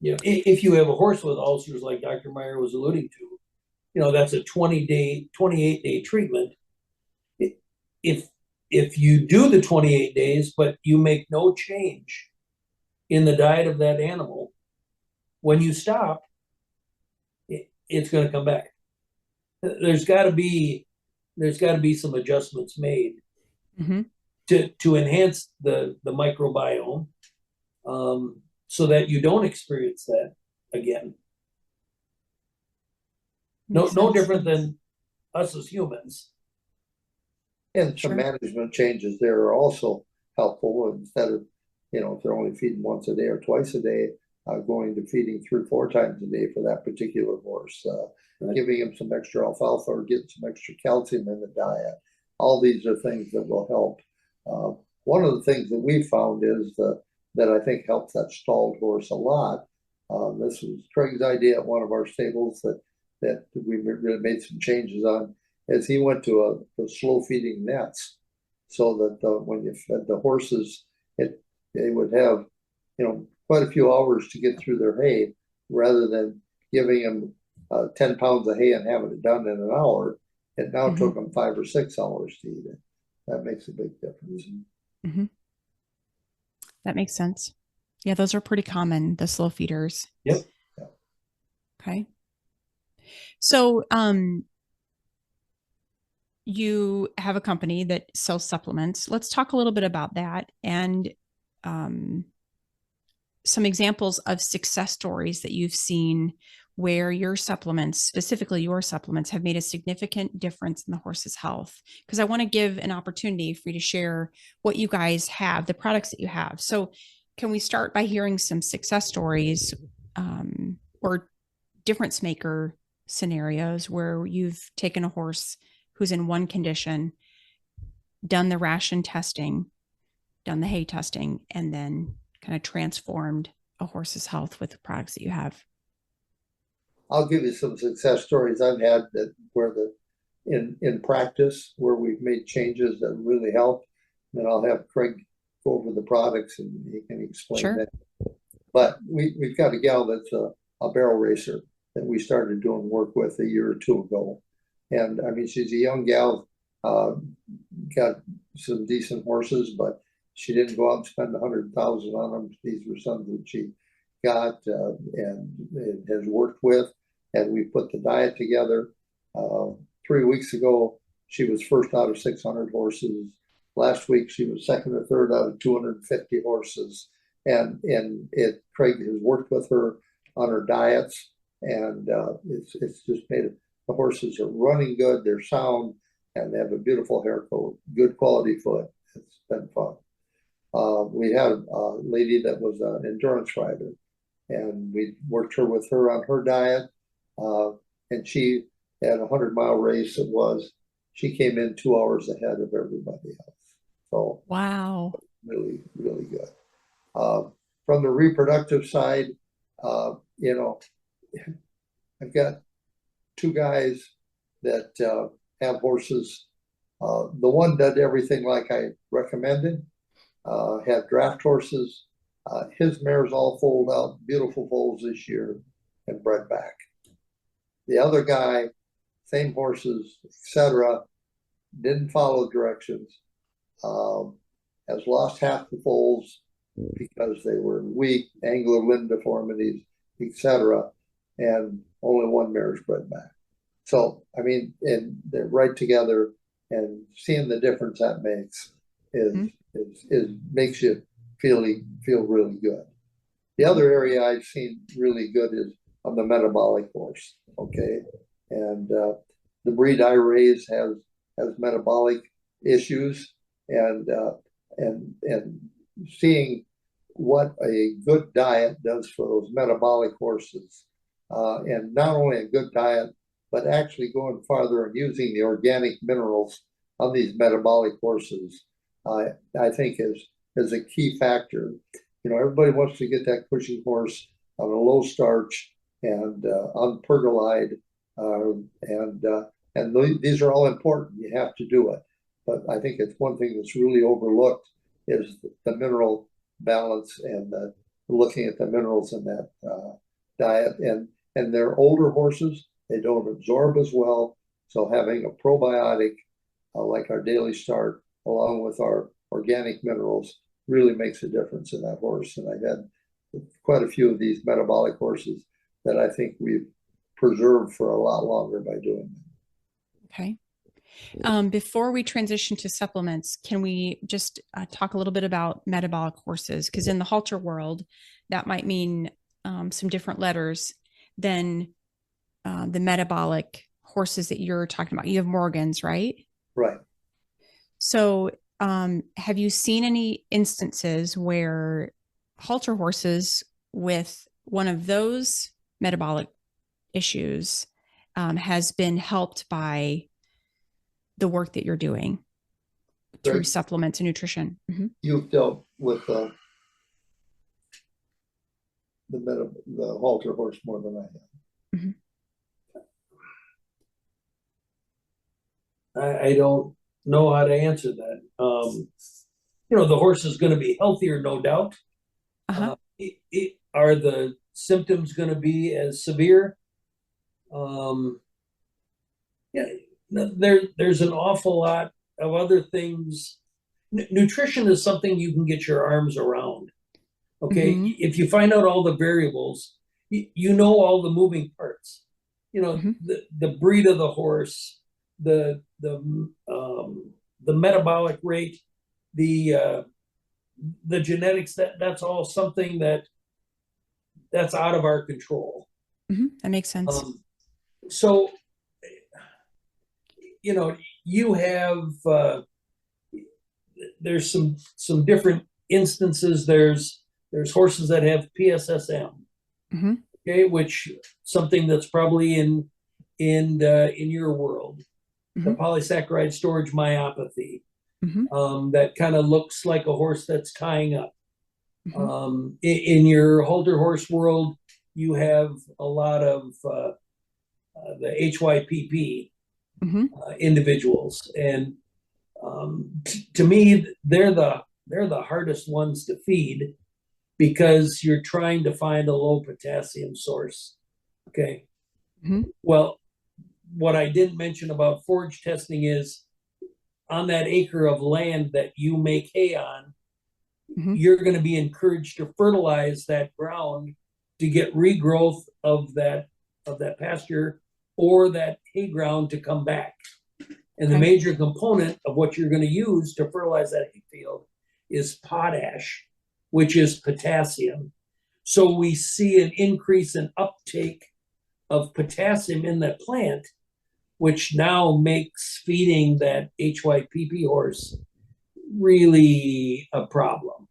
If you have a horse with ulcers, like Dr. Meyer was alluding to, that's a 28-day treatment. If you do the 28 days, but you make no change in the diet of that animal, when you stop, it's going to come back. There's got to be some adjustments made to enhance the microbiome, so that you don't experience that again. No different than us as humans. And some Sure. management changes there are also helpful. Instead of, if they're only feeding once a day or twice a day, going to feeding 3 or 4 times a day for that particular horse, Right. giving him some extra alfalfa or getting some extra calcium in the diet. All these are things that will help. One of the things that we found is that I think helps that stalled horse a lot. This was Craig's idea at one of our stables that we really made some changes on, as he went to a slow feeding nets, so that when you fed the horses, they would have quite a few hours to get through their hay, rather than giving them 10 pounds of hay and having it done in an hour. It now took them 5 or 6 hours to eat it. That makes a big difference. Mm-hmm. That makes sense. Yeah, those are pretty common, the slow feeders. Yep. Okay. So, you have a company that sells supplements. Let's talk a little bit about that and some examples of success stories that you've seen where your supplements, specifically your supplements, have made a significant difference in the horse's health. Because I want to give an opportunity for you to share what you guys have, the products that you have. So can we start by hearing some success stories or difference maker scenarios where you've taken a horse who's in one condition, done the ration testing, done the hay testing, and then kind of transformed a horse's health with the products that you have? I'll give you some success stories I've had that where in practice where we've made changes that really help. Then I'll have Craig go over the products and he can explain Sure. that. But we've got a gal that's a barrel racer that we started doing work with a year or two ago. And I mean, she's a young gal, got some decent horses, but she didn't go out and spend 100,000 on them. These were some that she got and has worked with, and we put the diet together. 3 weeks ago, she was first out of 600 horses. Last week, she was second or third out of 250 horses. And Craig has worked with her on her diets, and it's just made it. The horses are running good, they're sound, and they have a beautiful hair coat, good quality foot. It's been fun. We had a lady that was an endurance rider, and we worked with her on her diet. And she had a 100-mile race. She came in 2 hours ahead of everybody else. So wow, really, really good. From the reproductive side, I've got 2 guys that have horses. The one did everything like I recommended. Had draft horses. His mares all foaled out, beautiful foals this year, and bred back. The other guy, same horses, etc., didn't follow directions. Has lost half the foals because they were weak, angular limb deformities, etc., and only one mare is bred back. So I mean, and they're right together, and seeing the difference that makes makes you feel really good. The other area I've seen really good is on the metabolic horse. Okay, and the breed I raise has metabolic issues, and seeing what a good diet does for those metabolic horses, and not only a good diet, but actually going farther and using the organic minerals on these metabolic horses, I think is a key factor. Everybody wants to get that pushing horse on a low starch and unpergolide, and these are all important. You have to do it, but I think it's one thing that's really overlooked is the mineral balance and looking at the minerals in that diet. And they're older horses; they don't absorb as well. So having a probiotic like our Daily Start, along with our organic minerals, really makes a difference in that horse. And I've had quite a few of these metabolic horses that I think we've preserved for a lot longer by doing that. Okay. Before we transition to supplements, can we just talk a little bit about metabolic horses? Because in the halter world, that might mean some different letters than the metabolic horses that you're talking about. You have Morgans, right? Right. So, have you seen any instances where halter horses with one of those metabolic issues has been helped by the work that you're doing through Right. supplements and nutrition? Mm-hmm. You've dealt with the halter horse more than I have. Mm-hmm. I don't know how to answer that. The horse is going to be healthier, no doubt. Uh-huh. Are the symptoms going to be as severe? Yeah, there's an awful lot of other things. Nutrition is something you can get your arms around. Okay, Mm-hmm. if you find out all the variables, you know all the moving parts. Mm-hmm. The breed of the horse, the metabolic rate, the genetics. That's all something that's out of our control. Mm-hmm. That makes sense. So, you have there's some different instances. There's horses that have PSSM, Mm-hmm. okay, which something that's probably in your world, the Mm-hmm. polysaccharide storage myopathy, Mm-hmm. that kind of looks like a horse that's tying up. Mm-hmm. In your halter horse world, you have a lot of the HYPP Mm-hmm. individuals, and to me, they're the hardest ones to feed because you're trying to find a low potassium source. Okay. Mm-hmm. Well, what I didn't mention about forage testing is on that acre of land that you make hay on, Mm-hmm. you're going to be encouraged to fertilize that ground to get regrowth of that pasture or that hay ground to come back. And the Okay. major component of what you're going to use to fertilize that hay field is potash, which is potassium. So we see an increase in uptake of potassium in that plant, which now makes feeding that HYPP horse really a problem.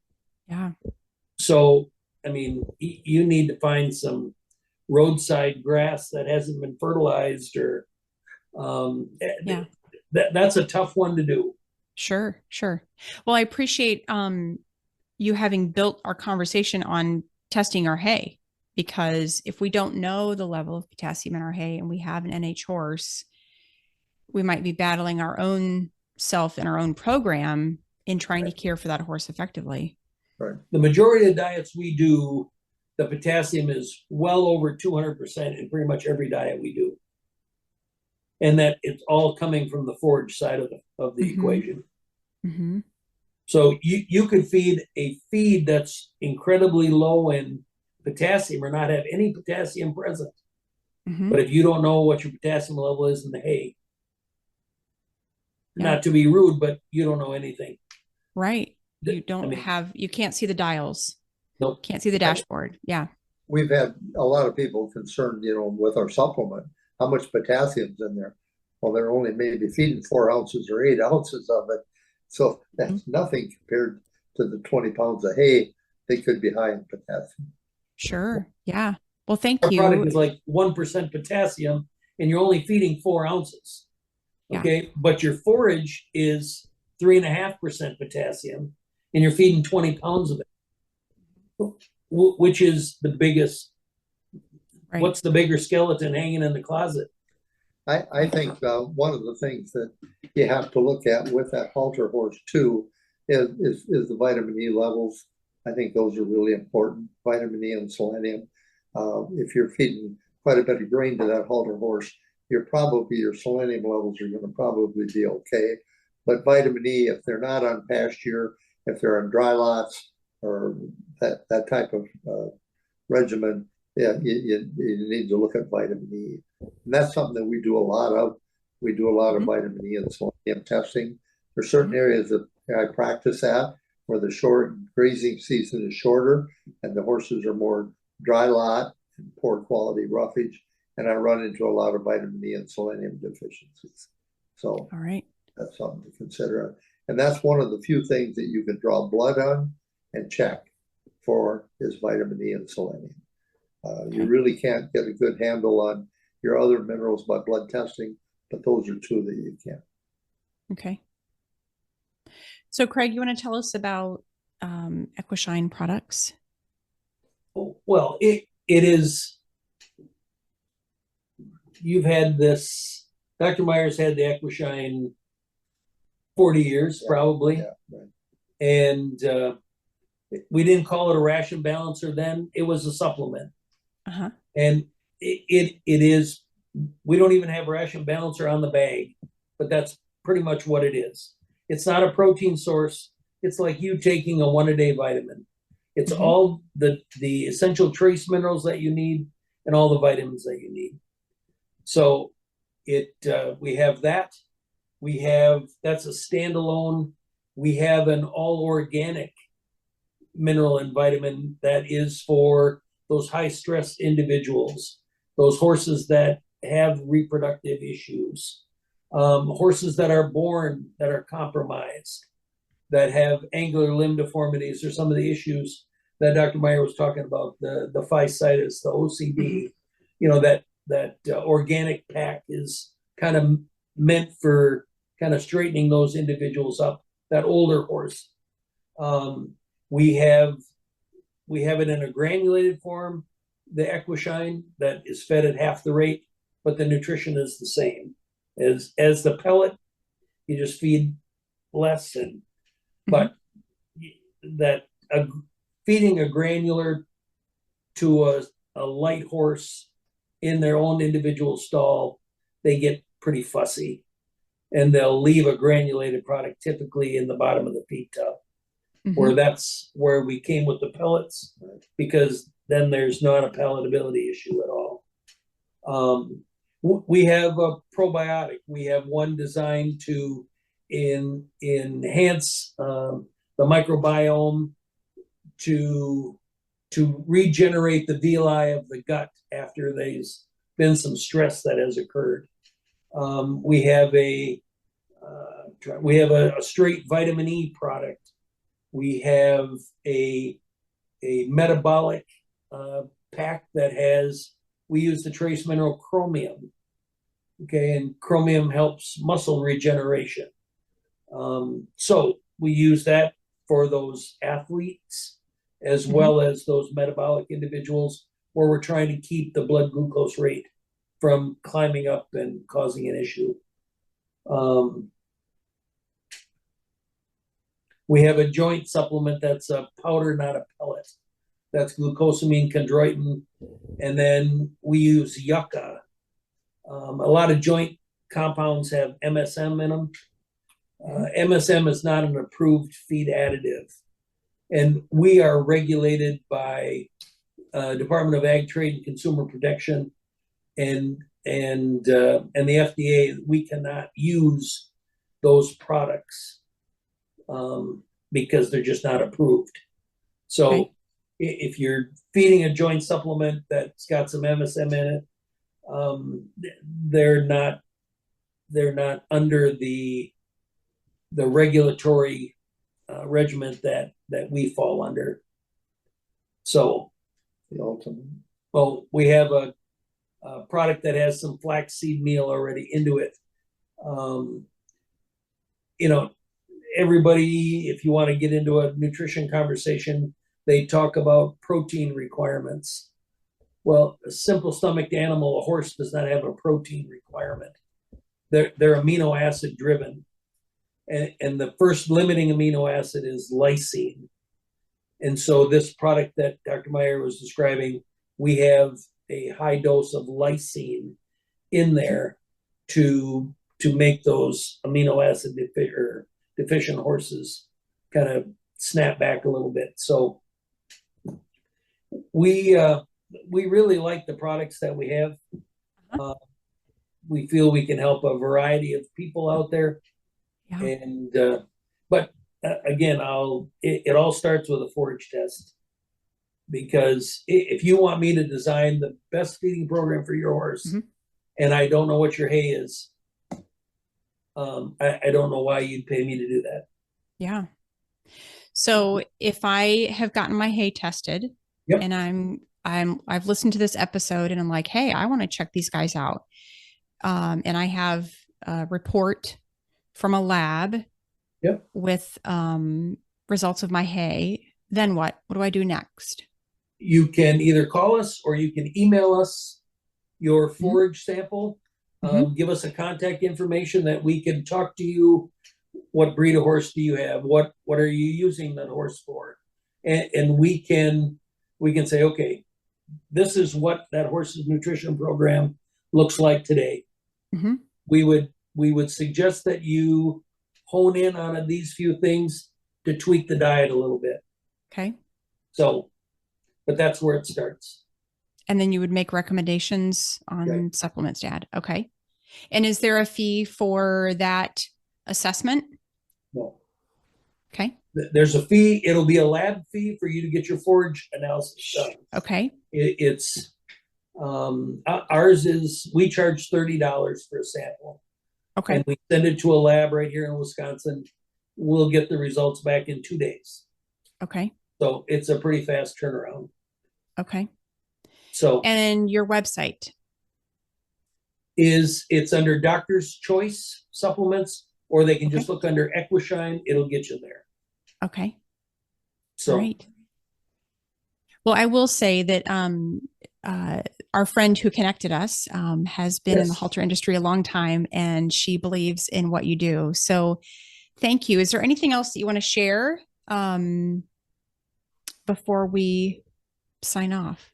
Yeah. So, I mean, you need to find some roadside grass that hasn't been fertilized, or Yeah. that's a tough one to do. Sure. Sure. Well, I appreciate you having built our conversation on testing our hay, because if we don't know the level of potassium in our hay and we have an NH horse, we might be battling our own self in our own program in trying to care for that horse effectively. Right. The majority of diets we do, the potassium is well over 200% in pretty much every diet we do. And that it's all coming from the forage side of the Mm-hmm. equation. Mm-hmm. So you could feed a feed that's incredibly low in potassium or not have any potassium present. Mm-hmm. But if you don't know what your potassium level is in the hay, Yeah. not to be rude, but you don't know anything. Right. You don't I mean, have, you can't see the dials. Nope. Can't see the dashboard. Yeah. We've had a lot of people concerned, with our supplement, how much potassium's in there. Well, they're only maybe feeding 4 ounces or 8 ounces of it. So that's nothing compared to the 20 pounds of hay they could be high in potassium. Sure. Yeah. Well, thank Our you. product is like 1% potassium and you're only feeding 4 ounces. Yeah. Okay. But your forage is 3.5% potassium and you're feeding 20 pounds of it, which is the biggest. Right. What's the bigger skeleton hanging in the closet? I think one of the things that you have to look at with that halter horse too is the vitamin E levels. I think those are really important, vitamin E and selenium. If you're feeding quite a bit of grain to that halter horse, your selenium levels are going to probably be okay. But vitamin E, if they're not on pasture, if they're on dry lots or that type of regimen, yeah, you need to look at vitamin E. And that's something that we do a lot of. We do a lot of vitamin E and selenium testing. There's certain areas that I practice at where the short grazing season is shorter and the horses are more dry lot and poor quality roughage. and I run into a lot of vitamin D and selenium deficiencies. So All right. that's something to consider. And that's one of the few things that you can draw blood on and check for is vitamin D and selenium. You really can't get a good handle on your other minerals by blood testing, but those are two that you can. Okay. So, Craig, you want to tell us about Equishine products? Well, it is, you've had this, Dr. Meyer's had the Equishine 40 years, probably. Yeah, right. And we didn't call it a ration balancer then. It was a supplement. Uh-huh. And it is, we don't even have ration balancer on the bag, but that's pretty much what it is. It's not a protein source. It's like you taking a 1-a-day vitamin. It's all the essential trace minerals that you need and all the vitamins that you need. So we have that. That's a standalone. We have an all organic mineral and vitamin that is for those high stress individuals, those horses that have reproductive issues, horses that are born that are compromised, that have angular limb deformities, or some of the issues that Dr. Meyer was talking about, the fasciitis, the OCD. You know, that organic pack is kind of meant for kind of straightening those individuals up. That older horse, we have it in a granulated form, the Equishine, that is fed at half the rate, but the nutrition is the same as the pellet. You just feed less, and but that feeding a granular to a light horse in their own individual stall, they get pretty fussy, and they'll leave a granulated product typically in the bottom of the feed tub. Where that's where we came with the pellets, because then there's not a palatability issue at all. We have a probiotic. We have one designed to enhance the microbiome, to regenerate the villi of the gut after there's been some stress that has occurred. We have a straight vitamin E product. We have a metabolic pack that we use the trace mineral chromium. Okay, and chromium helps muscle regeneration. So we use that for those athletes as well as those metabolic individuals where we're trying to keep the blood glucose rate from climbing up and causing an issue. We have a joint supplement that's a powder, not a pellet. That's glucosamine chondroitin. And then we use yucca. A lot of joint compounds have MSM in them. MSM is not an approved feed additive. And we are regulated by Department of Ag, Trade, and Consumer Protection and the FDA. We cannot use those products because they're just not approved. So if you're feeding a joint supplement that's got some MSM in it, they're not under the regulatory regiment that we fall under. So, well, we have a product that has some flaxseed meal already into it. You know, everybody, if you want to get into a nutrition conversation, they talk about protein requirements. Well, a simple stomached animal, a horse, does not have a protein requirement. They're amino acid driven. And the first limiting amino acid is lysine. And so this product that Dr. Meyer was describing, we have a high dose of lysine in there to make those amino acid deficient horses kind of snap back a little bit. So we really like the products that we have. We feel we can help a variety of people out there. Yeah. And but again, it all starts with a forage test. because if you want me to design the best feeding program for your horse, and I don't know what your hay is, I don't know why you'd pay me to do that. Yeah. So if I have gotten my hay tested, Yep. and I've listened to this episode and I'm like, hey, I want to check these guys out. And I have a report from a lab, Yep, with results of my hay. Then what? What do I do next? you can either call us or you can email us your forage sample. Give us a contact information that we can talk to you. What breed of horse do you have? What are you using that horse for? And we can say, okay, this is what that horse's nutrition program looks like today. We would suggest that you hone in on these few things to tweak the diet a little bit. Okay. So, but that's where it starts. And then you would make recommendations on supplements to add. Okay. And is there a fee for that assessment? No. Okay. There's a fee. It'll be a lab fee for you to get your forage analysis done. Okay. It's ours is, we charge $30 for a sample. Okay. And we send it to a lab right here in Wisconsin. We'll get the results back in 2 days. Okay. So it's a pretty fast turnaround. Okay. So, and your website it's under Doctor's Choice Supplements, or they can just look under Equishine. It'll get you there. Okay. So, right. Well, I will say that our friend who connected us has been in the halter industry a long time, and she believes in what you do. So thank you. Is there anything else that you want to share before we sign off?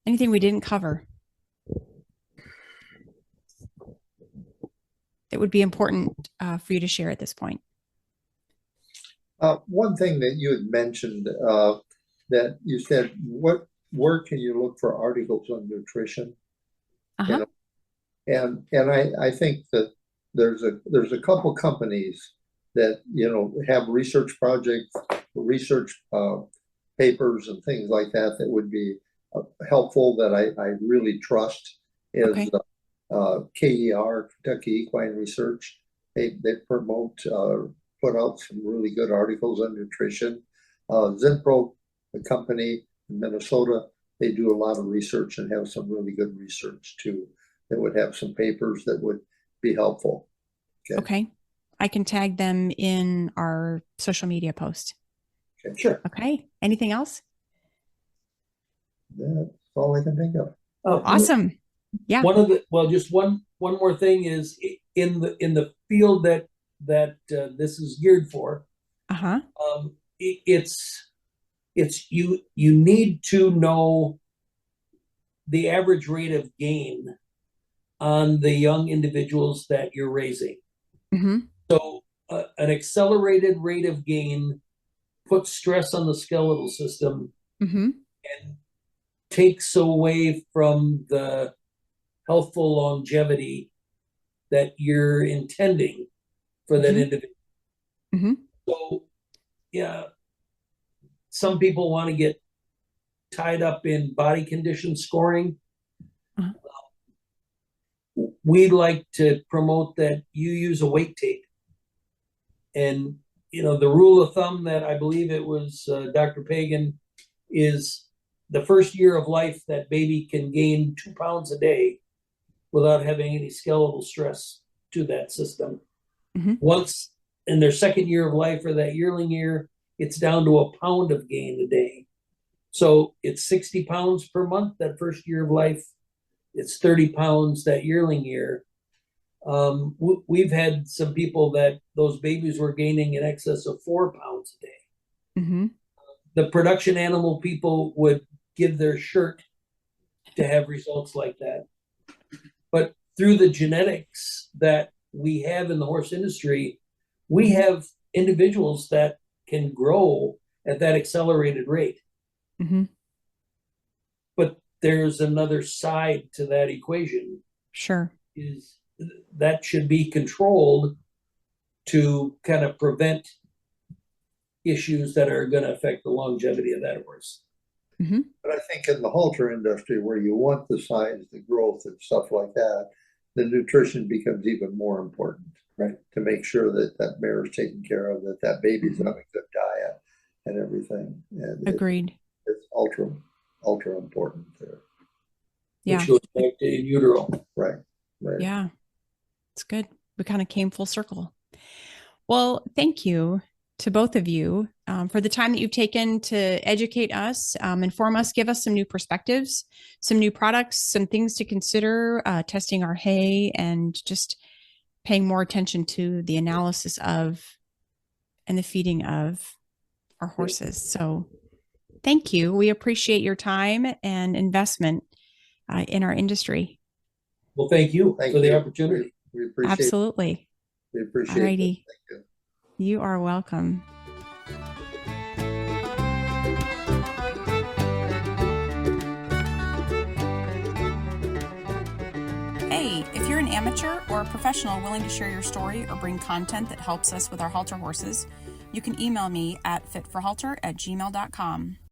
Anything we didn't cover that would be important for you to share at this point? One thing that you had mentioned, that you said, where can you look for articles on nutrition? Uh-huh. And I think that there's a couple companies that have research projects, research papers and things like that would be helpful, that I really trust, is KER, Kentucky Equine Research. They promote, put out some really good articles on nutrition. Zinpro, the company in Minnesota, they do a lot of research and have some really good research too. That would have some papers that would be helpful. Okay. I can tag them in our social media post. Okay, sure. Okay. Anything else? That's all I can think of. Awesome. Yeah. Just one more thing is, in the field that this is geared for. It's you need to know the average rate of gain on the young individuals that you're raising. So an accelerated rate of gain puts stress on the skeletal system and takes away from the healthful longevity that you're intending for that individual. So, yeah, some people want to get tied up in body condition scoring. We like to promote that you use a weight tape. And, the rule of thumb that I believe it was Dr. Pagan is the first year of life that baby can gain 2 pounds a day without having any skeletal stress to that system. Once in their second year of life, or that yearling year, it's down to 1 pound of gain a day. So it's 60 pounds per month that first year of life. It's 30 pounds that yearling year. We've had some people that those babies were gaining in excess of 4 pounds a day. The production animal people would give their shirt to have results like that. But through the genetics that we have in the horse industry, we have individuals that can grow at that accelerated rate. But there's another side to that equation. Sure. Is that should be controlled to kind of prevent issues that are going to affect the longevity of that horse. Mm-hmm. But I think in the halter industry, where you want the size, the growth, and stuff like that, the nutrition becomes even more important, right? To make sure that that mare is taken care of, that that baby's having a good diet and everything. And Agreed. it's ultra, ultra important there. Yeah. Which goes back to in utero. Right. Right. Yeah. It's good. We kind of came full circle. Well, thank you to both of you for the time that you've taken to educate us, inform us, give us some new perspectives, some new products, some things to consider, testing our hay, and just paying more attention to the analysis of and the feeding of our horses. So thank you. We appreciate your time and investment in our industry. Well, thank you for the opportunity. We appreciate Absolutely. it. We appreciate Alrighty. it. Thank you. You are welcome. Hey, if you're an amateur or a professional willing to share your story or bring content that helps us with our halter horses, you can email me at fitforhalter@gmail.com.